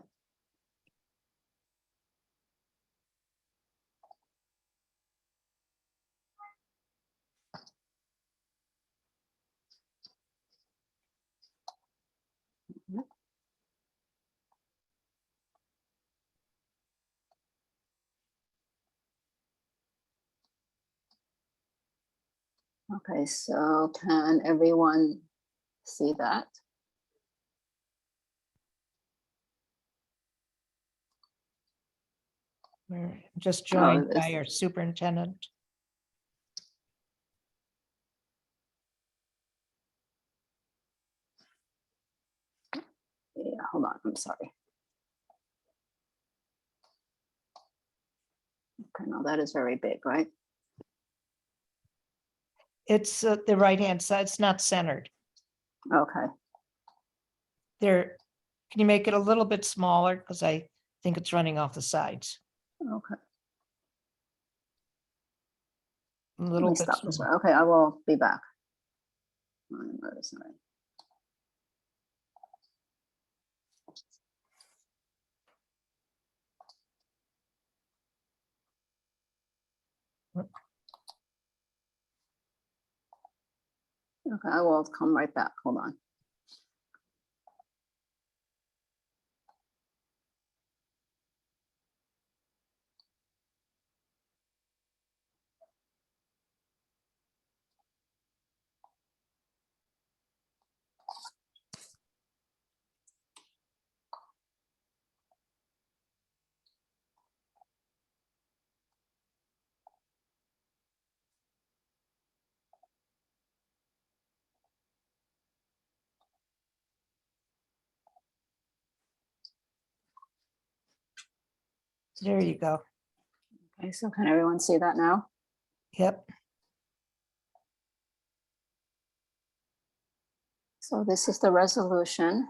Okay, so can everyone see that? We're just joined by this- our superintendent. Yeah, hold on, I'm sorry. Okay, now that is very big, right? It's the right-hand side. It's not centered. Okay, There, can you make it a little bit smaller? Because I think it's running off the sides. okay. A Let little me bit. stop this. smaller. Okay, I will be back. Where is it? Okay, I will come right back. Hold on. There you go. Okay, so can everyone see that now? Yep. So this is the resolution.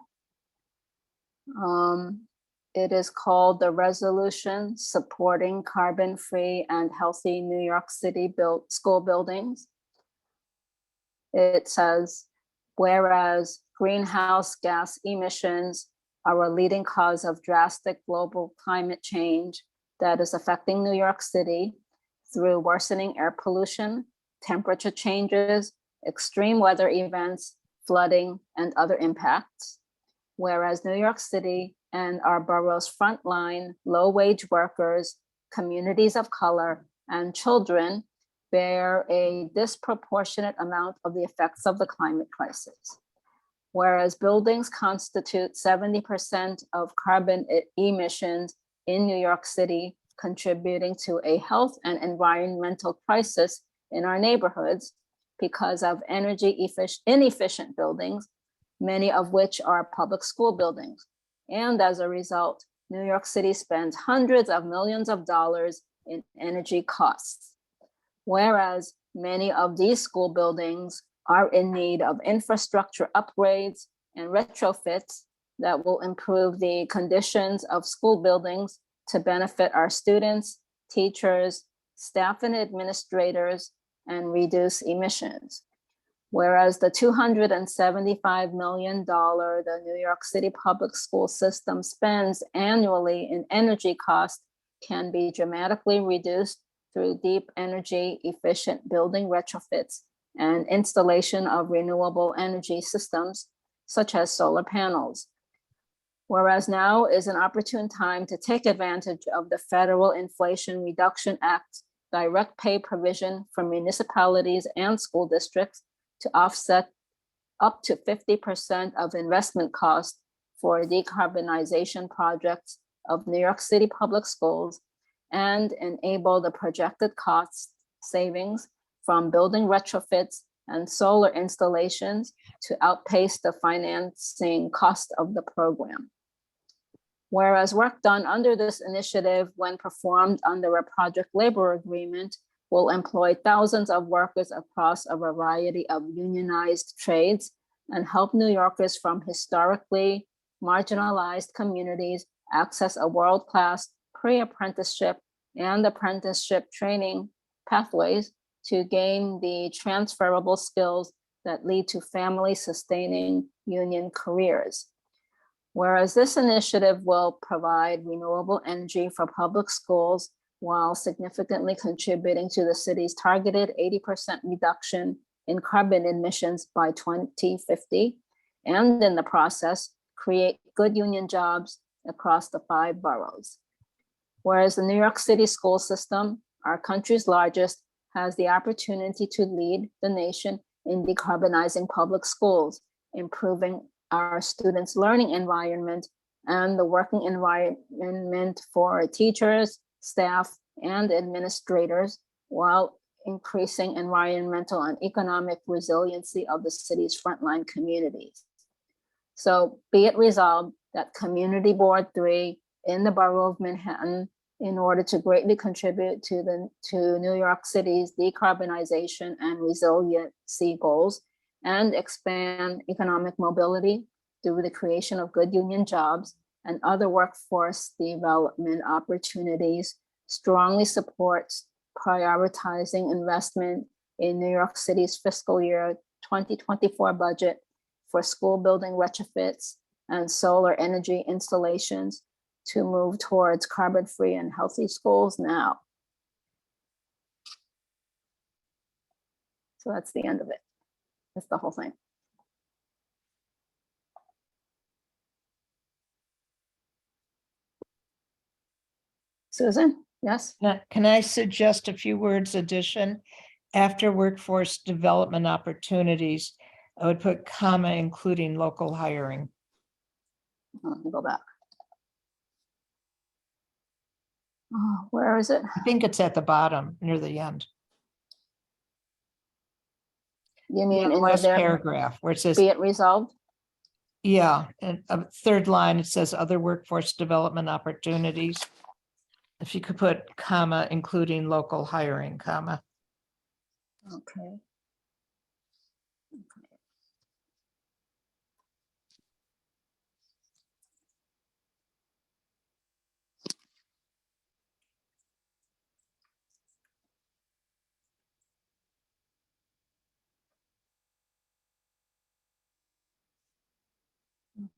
It is called the Resolution Supporting Carbon-Free and Healthy New York City School Buildings. It says, whereas greenhouse gas emissions are a leading cause of drastic global climate change that is affecting New York City through worsening air pollution, temperature changes, extreme weather events, flooding, and other impacts. Whereas New York City and our borough's frontline low-wage workers, communities of color, and children bear a disproportionate amount of the effects of the climate crisis. Whereas buildings constitute 70% of carbon emissions in New York City, contributing to a health and environmental crisis in our neighborhoods because of energy inefficient buildings, many of which are public school buildings. And as a result, New York City spends hundreds of millions of dollars in energy costs. Whereas many of these school buildings are in need of infrastructure upgrades and retrofits that will improve the conditions of school buildings to benefit our students, teachers, staff and administrators, and reduce emissions. Whereas the $275 million the New York City public school system spends annually in energy costs can be dramatically reduced through deep energy efficient building retrofits and installation of renewable energy systems such as solar panels. Whereas now is an opportune time to take advantage of the Federal Inflation Reduction Act direct pay provision for municipalities and school districts to offset up to 50% of investment costs for decarbonization projects of New York City public schools and enable the projected cost savings from building retrofits and solar installations to outpace the financing cost of the program. Whereas work done under this initiative when performed under a project labor agreement will employ thousands of workers across a variety of unionized trades and help New Yorkers from historically marginalized communities access a world-class pre-apprenticeship and apprenticeship training pathways to gain the transferable skills that lead to family-sustaining union careers. Whereas this initiative will provide renewable energy for public schools while significantly contributing to the city's targeted 80% reduction in carbon emissions by 2050, and in the process, create good union jobs across the 5 boroughs. Whereas the New York City school system, our country's largest, has the opportunity to lead the nation in decarbonizing public schools, improving our students' learning environment and the working environment for teachers, staff, and administrators, while increasing environmental and economic resiliency of the city's frontline communities. So be it resolved that Community Board 3 in the Borough of Manhattan, in order to greatly contribute to New York City's decarbonization and resiliency goals and expand economic mobility through the creation of good union jobs and other workforce development opportunities, strongly supports prioritizing investment in New York City's fiscal year 2024 budget for school building retrofits and solar energy installations to move towards carbon-free and healthy schools now. So that's the end of it. That's the whole thing. Susan, yes? Now, can I suggest a few words addition? After workforce development opportunities, I would put comma, including local hiring. Let me go back. Oh, where is it? I think it's at the bottom near the end. You mean in the Last there, paragraph where it says, be it resolved? yeah, and third line, it says other workforce development opportunities. If you could put comma, including local hiring, comma. Okay.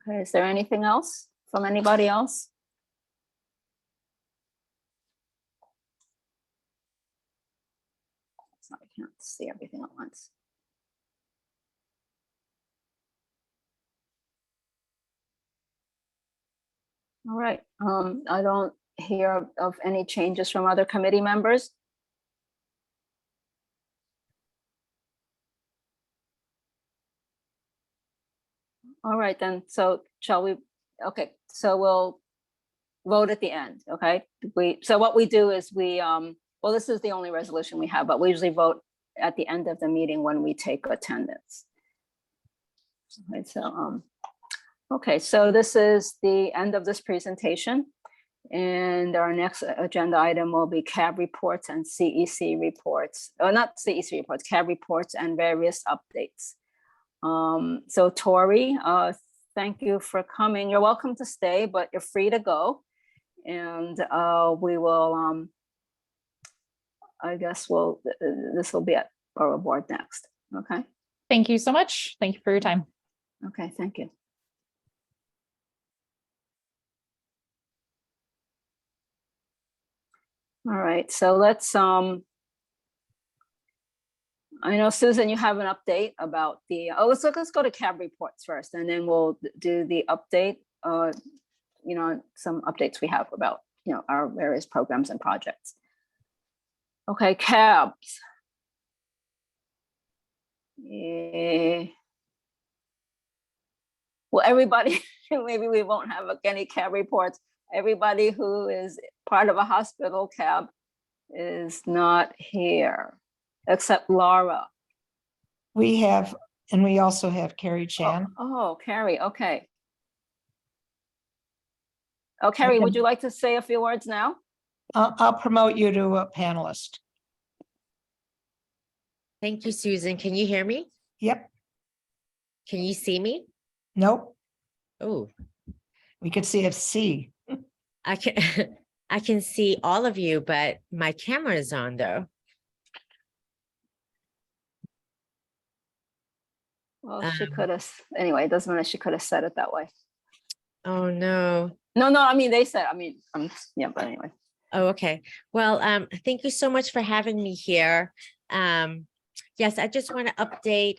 Okay, is there anything else from anybody else? So I can't see everything at once. All right, I don't hear of any changes from other committee members. All right, then, so shall we, okay, so we'll vote at the end, okay? So what we do is we, well, this is the only resolution we have, but we usually vote at the end of the meeting when we take attendance. Okay, so, okay, so this is the end of this presentation. And our next agenda item will be CAB reports and CEC reports, or not CEC reports, CAB reports and various updates. So Tori, thank you for coming. You're welcome to stay, but you're free to go. And we will, I guess this will be at Borough Board next, okay? Thank you so much. Thank you for your time. Okay, thank you. All right, so let's, I know Susan, you have an update about the, let's go to CAB reports first, and then we'll do the update, some updates we have about, our various programs and projects. Okay, CABs. Well, everybody, maybe we won't have any CAB reports. Everybody who is part of a hospital CAB is not here, except Laura. We have, and we also have Carrie Chan. Oh, Carrie, okay. Oh, Carrie, would can- you like to say a few words now? I'll promote you to a panelist. Thank you, Susan. Can you hear me? Yep, Can you see me? nope, Oh, we could see a C. I can I can see all of you, but my camera is on though. Well, she could have, anyway, it doesn't matter, she could have said it that way. Oh no. No, I mean, they said, yeah, but anyway. Oh, okay. Well, thank you so much for having me here. Yes, I just want to update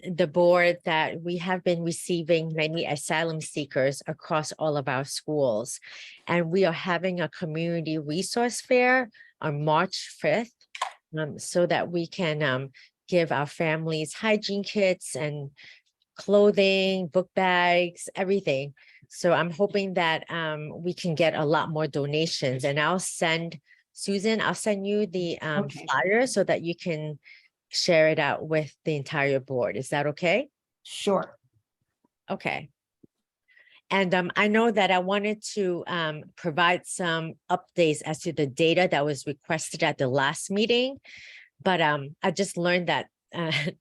the board that we have been receiving many asylum seekers across all of our schools. And we are having a community resource fair on March 5th so that we can give our families hygiene kits and clothing, book bags, everything. So I'm hoping that we can get a lot more donations, and Susan, I'll send you the Okay. flyer so that you can share it out with the entire board. Is that okay? Sure. Okay. And I know that I wanted to provide some updates as to the data that was requested at the last meeting, but I just learned that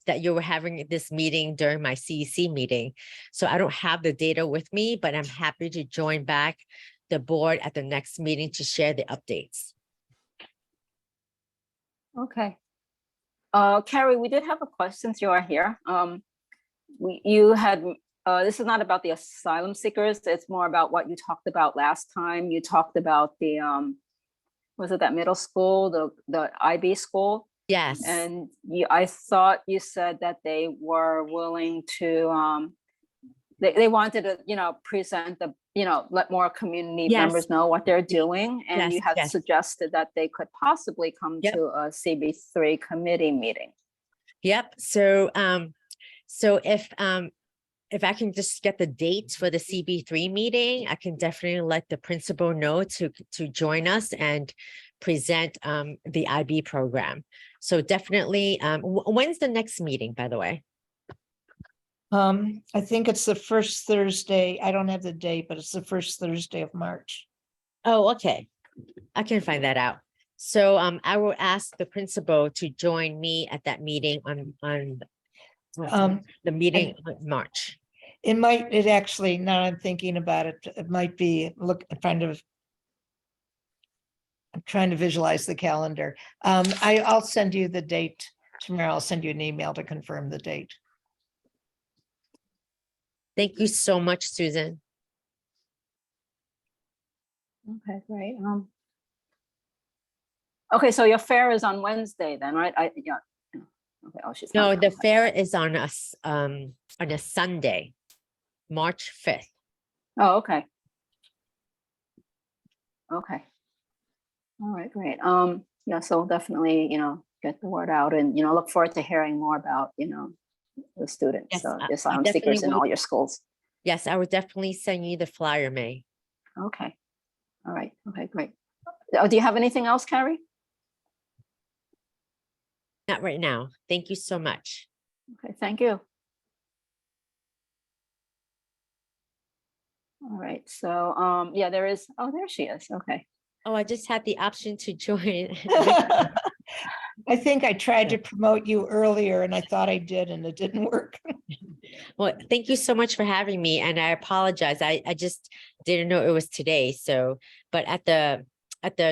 that you were having this meeting during my CEC meeting. So I don't have the data with me, but I'm happy to join back the board at the next meeting to share the updates. Okay. Carrie, we did have a question since you are here. You had, this is not about the asylum seekers, it's more about what you talked about last time. You talked about the, was it that middle school, the IB school? Yes. And I thought you said that they were willing to, they wanted to, present the, let more community Yes. members know what they're doing. And Yes, you had yes. suggested that they could possibly come Yep. to a CB3 committee meeting. Yep. So if I can just get the dates for the CB3 meeting, I can definitely let the principal know to join us and present the IB program. So definitely, when's the next meeting, by the way? I think it's the first Thursday. I don't have the date, but it's the first Thursday of March. Oh, okay. I can find that out. So I will ask the principal to join me at that meeting on the meeting in March. It actually, now I'm thinking about it, it might be, I'm trying to visualize the calendar. I'll send you the date tomorrow. I'll send you an email to confirm the date. Thank you so much, Susan. Okay, great. Okay, so your fair is on Wednesday then, right? Yeah. Okay. Oh, she's No, not the coming. fair is on a Sunday, March 5th. Oh, okay. Okay. All right, great. Yeah, so we'll definitely, get the word out and, look forward to hearing more about, the students, Yes, I the asylum definitely seekers in will. all your schools. Yes, I would definitely send you the flyer, May. Okay. All right. Okay, great. Do you have anything else, Carrie? Not right now. Thank you so much. Okay, thank you. All right, so, yeah, there is, oh, there she is. Okay. Oh, I just had the option to join. I think I tried to promote you earlier and I thought I did and it didn't work. Well, thank you so much for having me. And I apologize. I just didn't know it was today. So, but at the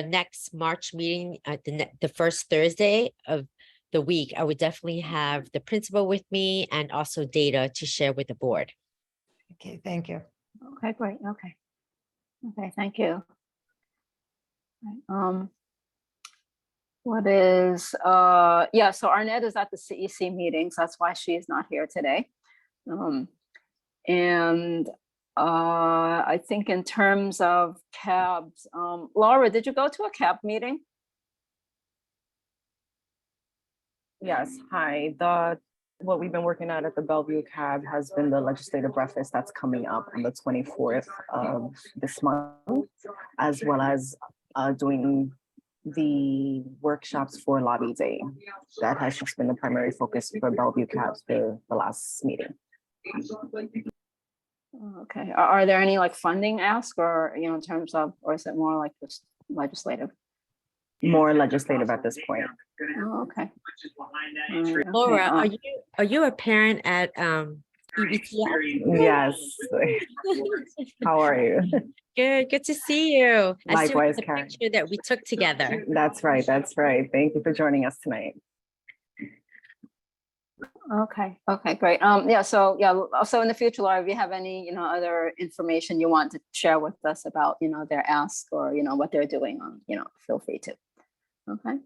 next March meeting, at the first Thursday of the week, I would definitely have the principal with me and also data to share with the board. Okay, thank you. Okay, great. Okay. Okay, thank you. Right, What is, yeah, so Arnett is at the CEC meetings. That's why she is not here today. And I think in terms of cabs, Laura, did you go to a cab meeting? Yes, hi. What we've been working at the Bellevue Cab has been the legislative breakfast that's coming up on the 24th of this month, as well as doing the workshops for Lobby Day. That has just been the primary focus for Bellevue Cabs for the last meeting. Okay, are there any like funding ask or, you know, in terms of, or is it more like just legislative? More legislative at this point. Oh, okay. Okay, Laura, uh, are you a parent at EBTF? Yes. How are you? Good to see you. I see Likewise, the Karen. picture that we took together. That's right. That's right. Thank you for joining us tonight. Okay, great. Yeah, so also in the future, Laura, if you have any, you know, other information you want to share with us about, you know, their ask or, you know, what they're doing on, you know, feel free to. Okay.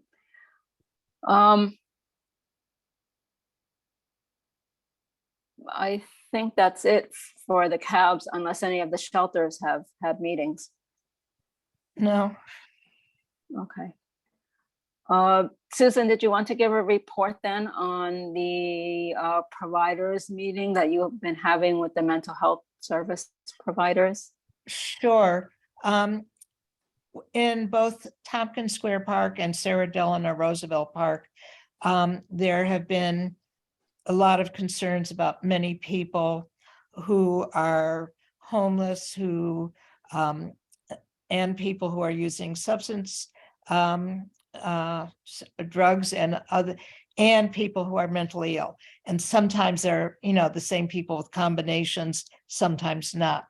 I think that's it for the cabs, unless any of the shelters have had meetings. No, Okay. Susan, did you want to give a report then on the providers meeting that you've been having with the mental health service providers? sure. In both Tompkins Square Park and Sarah Delano Roosevelt Park, there have been a lot of concerns about many people who are homeless, who and people who are using substance drugs and people who are mentally ill. And sometimes they're, you know, the same people with combinations, sometimes not.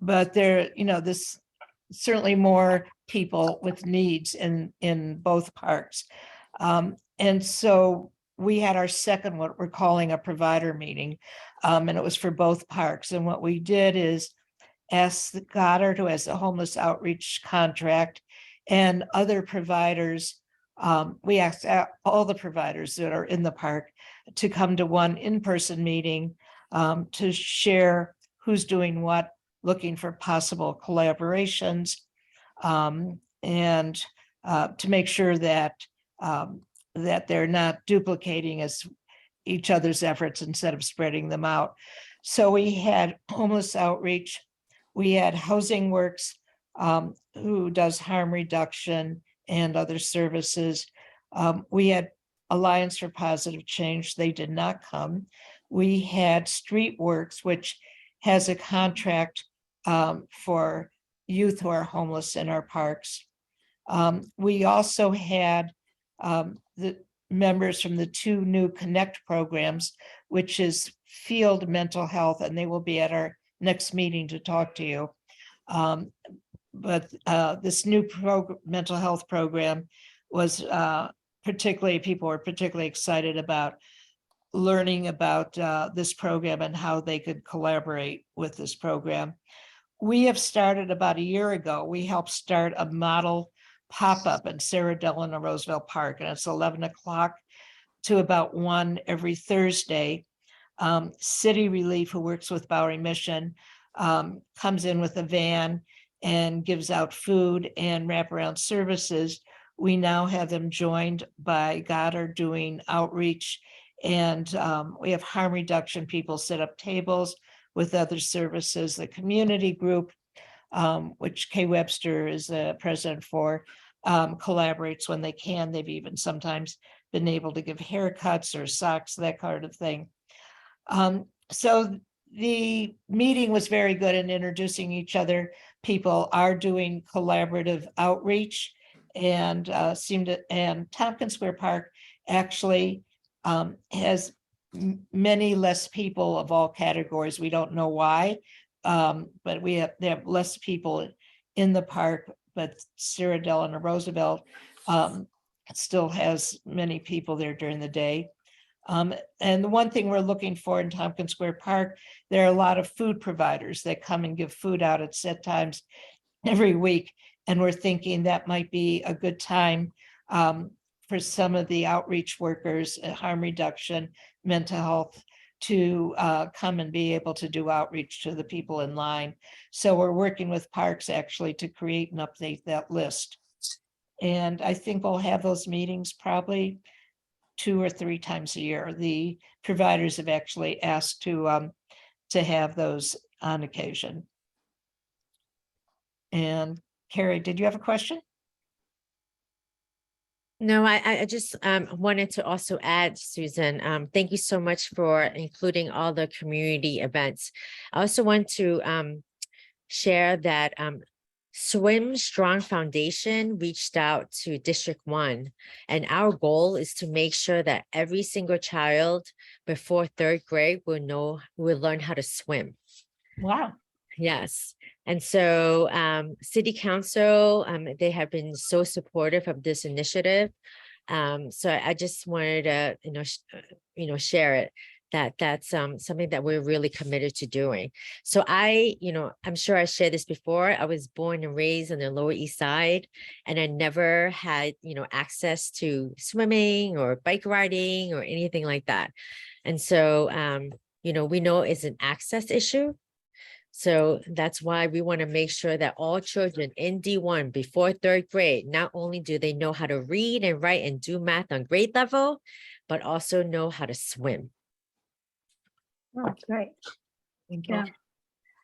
But there, you know, this certainly more people with needs in both parks. And so we had our second, what we're calling a provider meeting, and it was for both parks. And what we did is ask Goddard, who has a homeless outreach contract, and other providers. We asked all the providers that are in the park to come to one in-person meeting to share who's doing what, looking for possible collaborations, and to make sure that that they're not duplicating each other's efforts instead of spreading them out. So we had homeless outreach, we had Housing Works, who does harm reduction and other services. We had Alliance for Positive Change, they did not come. We had Street Works, which has a contract for youth who are homeless in our parks. We also had the members from the two new Connect programs, which is field mental health, and they will be at our next meeting to talk to you. But this new mental health program was people were particularly excited about learning about this program and how they could collaborate with this program. We have started about a year ago, we helped start a model pop-up in Sarah Delano Roosevelt Park, and it's 11 o'clock to about 1 every Thursday. City Relief, who works with Bowery Mission, comes in with a van and gives out food and wraparound services. We now have them joined by Goddard doing outreach, and we have harm reduction people set up tables with other services. The community group, which Kay Webster is the president for, collaborates when they can. They've even sometimes been able to give haircuts or socks, that kind of thing. So the meeting was very good in introducing each other. People are doing collaborative outreach, and and Tompkins Square Park actually has many less people of all categories. We don't know why, but they have less people in the park, but Sarah Delano Roosevelt still has many people there during the day. And the one thing we're looking for in Tompkins Square Park, there are a lot of food providers that come and give food out at set times every week. And we're thinking that might be a good time for some of the outreach workers, harm reduction, mental health, to come and be able to do outreach to the people in line. So we're working with Parks actually to create and update that list. And I think we'll have those meetings probably 2 or 3 times a year. The providers have actually asked to have those on occasion. And Carrie, did you have a question? No, I just wanted to also add, Susan, thank you so much for including all the community events. I also want to share that Swim Strong Foundation reached out to District 1, and our goal is to make sure that every single child before 3rd grade will learn how to swim. Wow. Yes. And so City Council, they have been so supportive of this initiative. So I just wanted to, share it, that's something that we're really committed to doing. So I'm sure I shared this before. I was born and raised on the Lower East Side, and I never had, access to swimming or bike riding or anything like that. And so, we know it's an access issue. So that's why we want to make sure that all children in D1 before 3rd grade, not only do they know how to read and write and do math on grade level, but also know how to swim. Oh, great. Thank you. Yeah.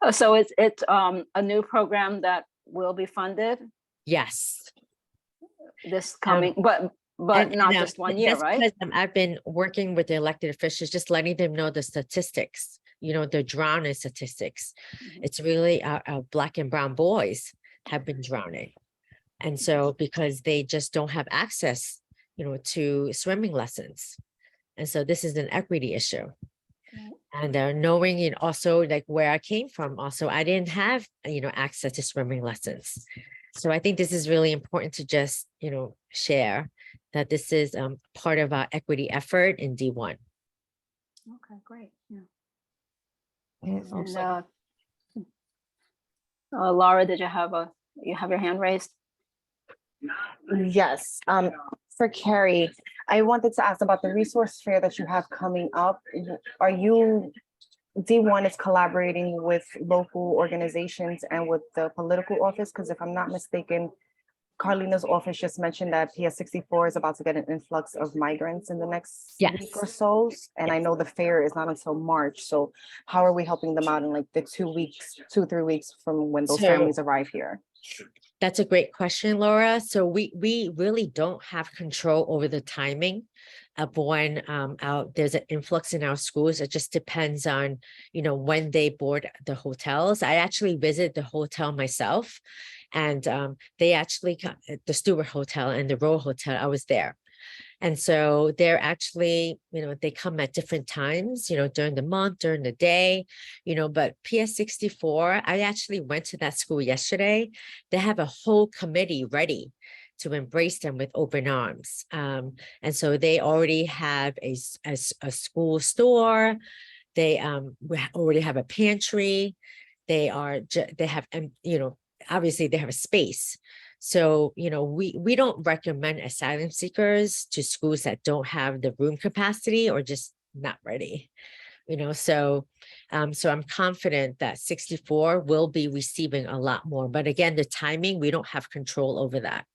Oh, so it's a new program that will be funded Yes. this coming, but not just 1 year, that's right? because, I've been working with the elected officials, just letting them know the statistics, the drowning statistics. Mhm. It's really our Black and brown boys have been drowning. And so because they just don't have access, to swimming lessons. And so this is an equity issue. Right. And knowing also like where I came from, also, I didn't have, access to swimming lessons. So I think this is really important to just, share that this is part of our equity effort in D1. Okay, great. Yeah. It looks like- And Laura, did you have your hand raised? Yes, for Carrie, I wanted to ask about the resource fair that you have coming up. Are you, D1 is collaborating with local organizations and with the political office? Because if I'm not mistaken, Carlina's office just mentioned that PS 64 is about to get an influx of migrants in the next week or so. And I know the fair is not until March. So how are we helping them out in like the 2 3 weeks from when those families arrive here? That's a great question, Laura. So we really don't have control over the timing of when there's an influx in our schools. It just depends on, when they board the hotels. I actually visited the hotel myself, and they actually, the Stewart Hotel and the Royal Hotel, I was there. And so they're actually, they come at different times, during the month, during the day, but PS 64, I actually went to that school yesterday. They have a whole committee ready to embrace them with open arms. And so they already have a school store. They already have a pantry. They have, obviously they have a space. So, we don't recommend asylum seekers to schools that don't have the room capacity or just not ready, so I'm confident that 64 will be receiving a lot more. But again, the timing, we don't have control over that.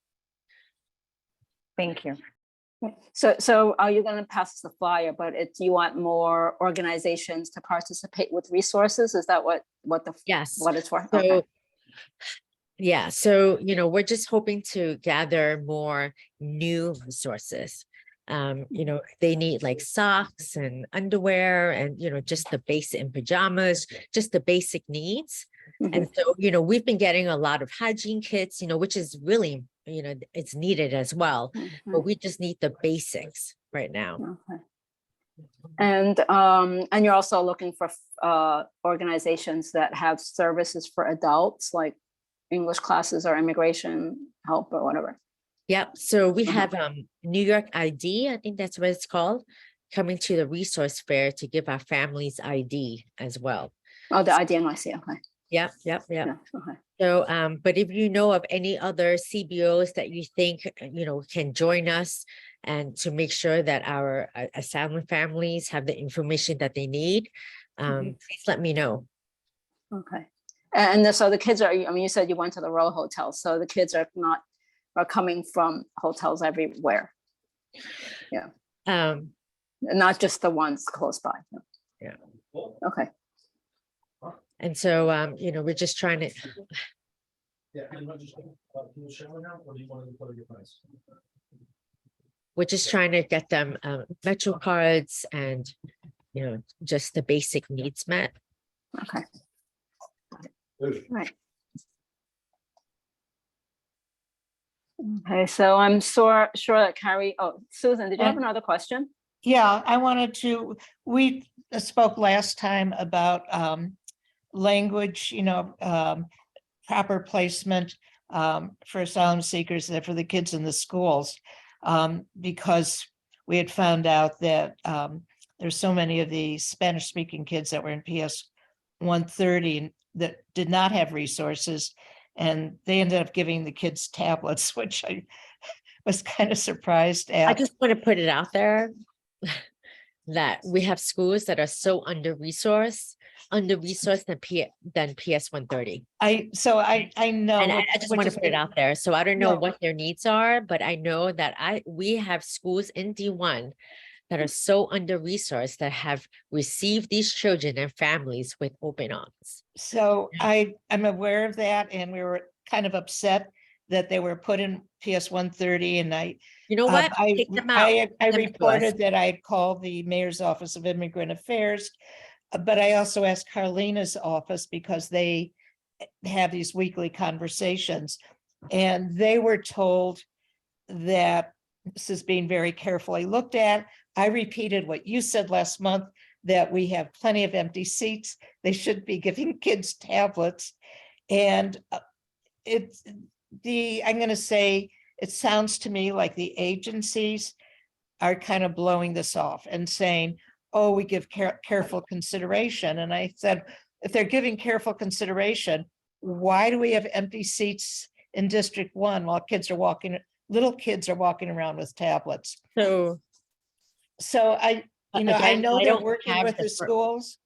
Thank you. So are you going to pass the flyer, but you want more organizations to participate with resources? Is that what it's for? So, Okay. yeah, so, we're just hoping to gather more new resources. They need like socks and underwear and, just the basic and pajamas, just the basic needs. And so, we've been getting a lot of hygiene kits, which is really, it's needed as well, but we just need the basics right now. Okay. And you're also looking for organizations that have services for adults, like English classes or immigration help or whatever. Yep. So we have New York ID, I think that's what it's called, coming to the resource fair to give our families ID as well. Oh, the ID NYC. Okay. Yep. Yeah, okay. So, but if you know of any other CBOs that you think, can join us and to make sure that our asylum families have the information that they need, please let me know. Okay. So the kids are, I mean, you said you went to the Row Hotel, so the kids are coming from hotels everywhere. Yeah, not just the ones close by. Yeah. Okay. And so, we're just trying to, we're just trying to get them Metro cards and, just the basic needs met. Okay. Right. Okay, so I'm sure that Carrie, Susan, did you have another question? Yeah, I wanted to, we spoke last time about language, proper placement for asylum seekers and for the kids in the schools. Because we had found out that there's so many of the Spanish speaking kids that were in PS 130 that did not have resources. And they ended up giving the kids tablets, which I was kind of surprised at. I just want to put it out there that we have schools that are so under-resourced than PS 130. I know. And I which- just which want to is put it out there. So I don't know No. what their needs are, but I know that we have schools in D1 that are so under-resourced that have received these children and families with open arms. So I'm aware of that, and we were kind of upset that they were put in PS 130, and You know what? I Take them out. I Send them to us. reported that I had called the Mayor's Office of Immigrant Affairs, but I also asked Carlina's office because they have these weekly conversations, and they were told that this is being very carefully looked at. I repeated what you said last month, that we have plenty of empty seats. They should be giving kids tablets. And I'm going to say, it sounds to me like the agencies are kind of blowing this off and saying, oh, we give careful consideration. And I said, if they're giving careful consideration, why do we have empty seats in District 1 while little kids are walking around with tablets? So I Again, know I they're don't working have with the the fir- schools,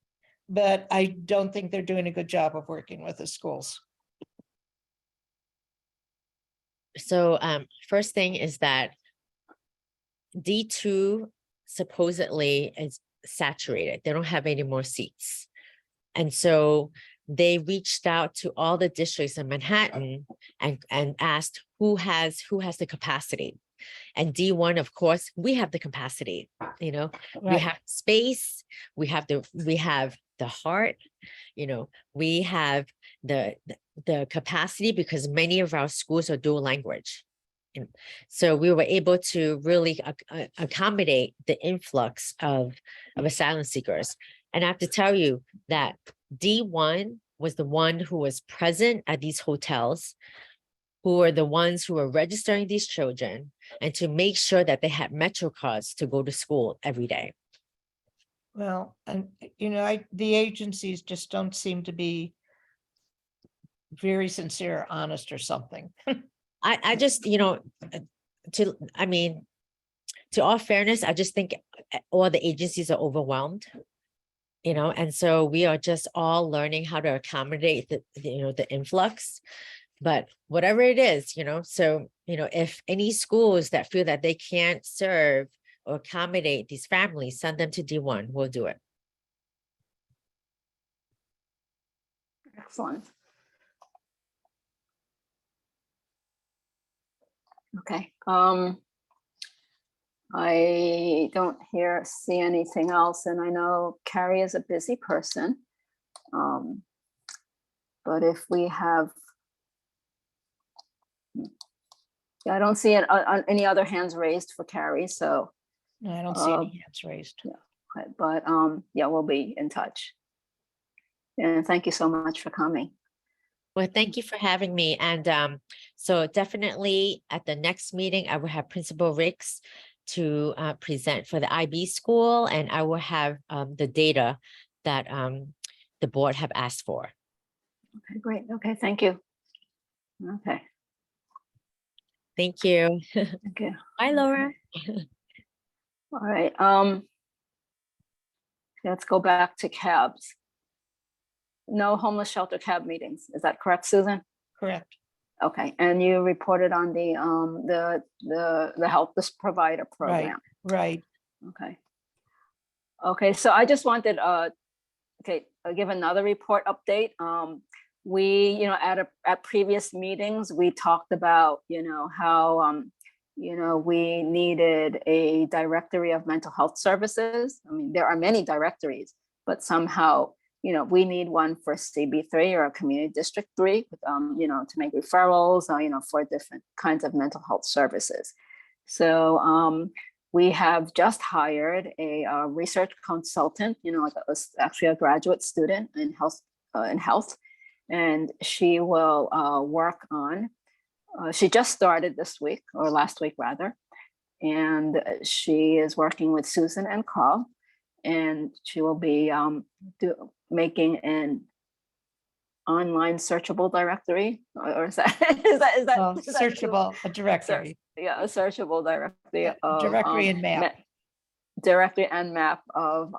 but I don't think they're doing a good job of working with the schools. So first thing is that D2 supposedly is saturated. They don't have any more seats. And so they reached out to all the districts in Manhattan and asked who has the capacity. And D1, of course, we have the capacity, we Right. have space, we have the heart, we have the capacity because many of our schools are dual language. And so we were able to really accommodate the influx of asylum seekers. And I have to tell you that D1 was the one who was present at these hotels, who are the ones who are registering these children and to make sure that they had Metro cards to go to school every day. Well, and the agencies just don't seem to be very sincere, or honest, or something. I just, to all fairness, I just think all the agencies are overwhelmed, and so we are just all learning how to accommodate the influx. But whatever it is, so, if any schools that feel that they can't serve or accommodate these families, send them to D1, we'll do it. Excellent. Okay. I don't see anything else, and I know Carrie is a busy person. But if we have, I don't see any other hands raised for Carrie, so. No, I don't see any hands raised. Okay, but yeah, we'll be in touch. And thank you so much for coming. Well, thank you for having me. And so definitely at the next meeting, I will have Principal Ricks to present for the IB school, and I will have the data that the board have asked for. Okay, great. Okay, thank you. Okay, Thank you. okay, Bye, Laura. all right. Let's go back to cabs. No homeless shelter cab meetings. Is that correct, Susan? Correct. Okay, and you reported on the help provider Right, program. right. Okay. Okay, so I just wanted, I'll give another report update. We, at previous meetings, we talked about, how, we needed a directory of mental health services. I mean, there are many directories, but somehow, we need one for CB3 or Community District 3, to make referrals, for different kinds of mental health services. So we have just hired a research consultant, actually a graduate student in health, and she will work on, she just started this week or last week rather, and she is working with Susan and Carl, and she will be making an online searchable directory, or is that Well, is that too- searchable, a directory, yeah, a searchable directory Yeah, of directory and map. directory and map of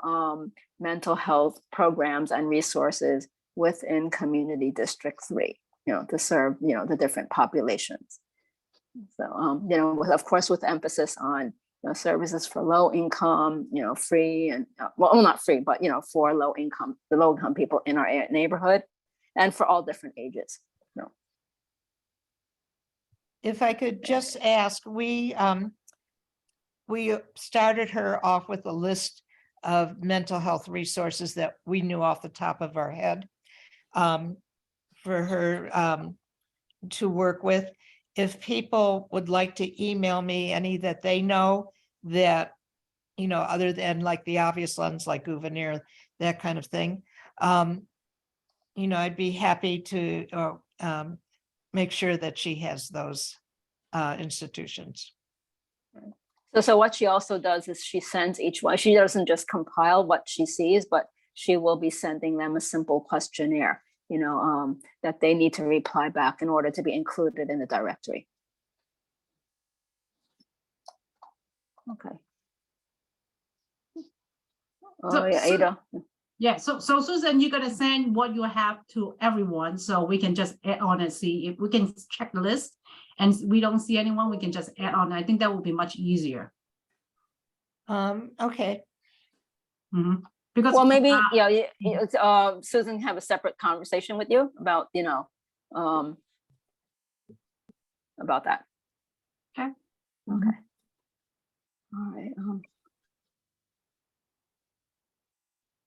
mental health programs and resources within Community District 3, to serve, the different populations. So, of course, with emphasis on services for low income, free and well, not free, but for the low income people in our neighborhood, and for all different ages. If I could just ask, we started her off with a list of mental health resources that we knew off the top of our head for her to work with. If people would like to email me any that they know that, other than like the obvious ones like Uvenir, that kind of thing, I'd be happy to make sure that she has those institutions. So what she also does is she sends each one, she doesn't just compile what she sees, but she will be sending them a simple questionnaire, that they need to reply back in order to be included in the directory. Okay. Oh, yeah, Ada. Yeah, so Susan, you're gonna send what you have to everyone, so we can just add on and see if we can check the list, and we don't see anyone, we can just add on. I think that would be much easier. Okay, Because Well, maybe, Susan have a separate conversation with you about, about that. Okay. Okay. All right.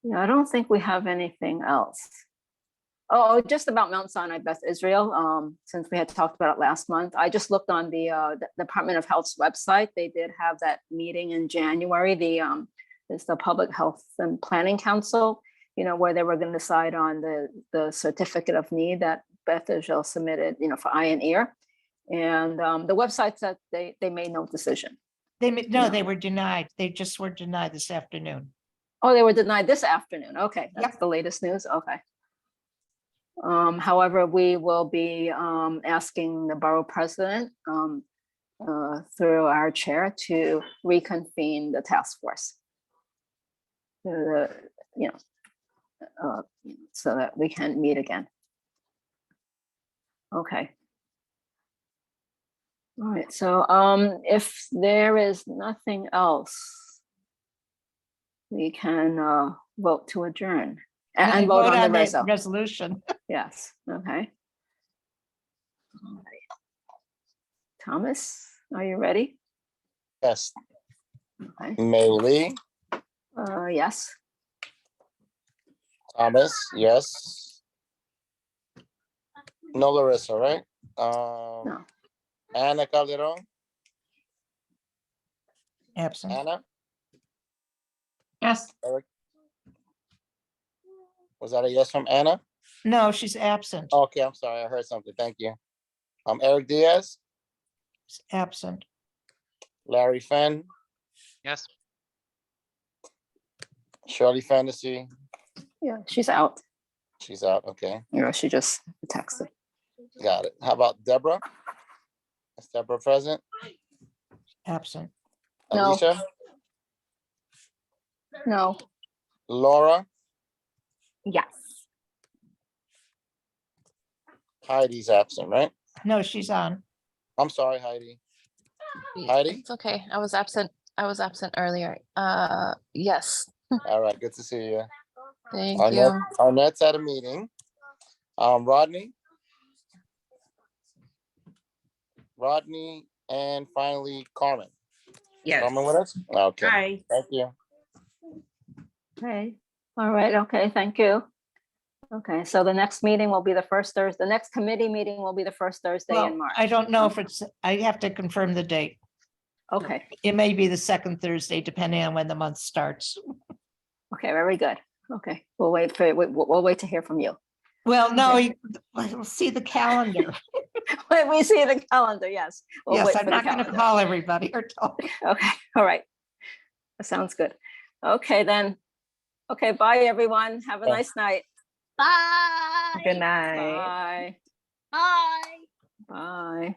Yeah, I don't think we have anything else. Oh, just about Mount Sinai Beth Israel, since we had talked about it last month. I just looked on the Department of Health's website. They did have that meeting in January. It's the Public Health and Planning Council, where they were going to decide on the certificate of need that Beth Israel submitted, for eye and ear. And the website said they made no decision. they were denied. They just were denied this afternoon. Oh, they were denied this afternoon. Okay, that's the latest news. Okay. However, we will be asking the borough president through our chair to reconvene the task force. So that we can meet again. Okay. All right, so if there is nothing else, we can vote to adjourn and vote on the resolution. Yes, okay. All right. Thomas, are you ready? Yes. Okay. Mei Lee, Yes. Thomas, yes. No Larissa, right? No. Anna Calderon, Absent. Anna, yes, Eric. Was that a yes from Anna? No, she's absent. Okay, I'm sorry, I heard something, thank you. Eric Diaz, She's absent. Larry Fenn, Yes. Shirley Fantasy, Yeah, she's out. she's out, okay. Yeah, she just texted. Got it. How about Deborah? Is Deborah present? Absent. No. Alicia? No. Laura? Yes. Heidi's absent, right? No, she's on. I'm sorry, Heidi. Heidi? It's okay. I was absent. I was absent earlier. Yes. All right, good to see you. Thank Arnett, you. Arnett's at a meeting. Rodney? Rodney, and finally Carmen. Yes. Carmen with us? Okay, Hi. thank you. Okay, all right, okay, thank you. Okay, so the next meeting will be the first Thursday, the next committee meeting will be the first Thursday Well, in March. I don't know if it's, I have to confirm the date. Okay, It may be the second Thursday, depending on when the month starts. okay, very good. Okay, we'll wait for, we'll wait to hear from you. Well, no, Okay. we'll see the calendar. When we see the calendar, yes. we'll Yes, wait I'm for the not gonna calendar. call everybody or tell. Okay, all right. That sounds good. Okay, then. Okay, bye, everyone. Have a Bye. nice night. Bye. Good night. Bye. Bye. Bye.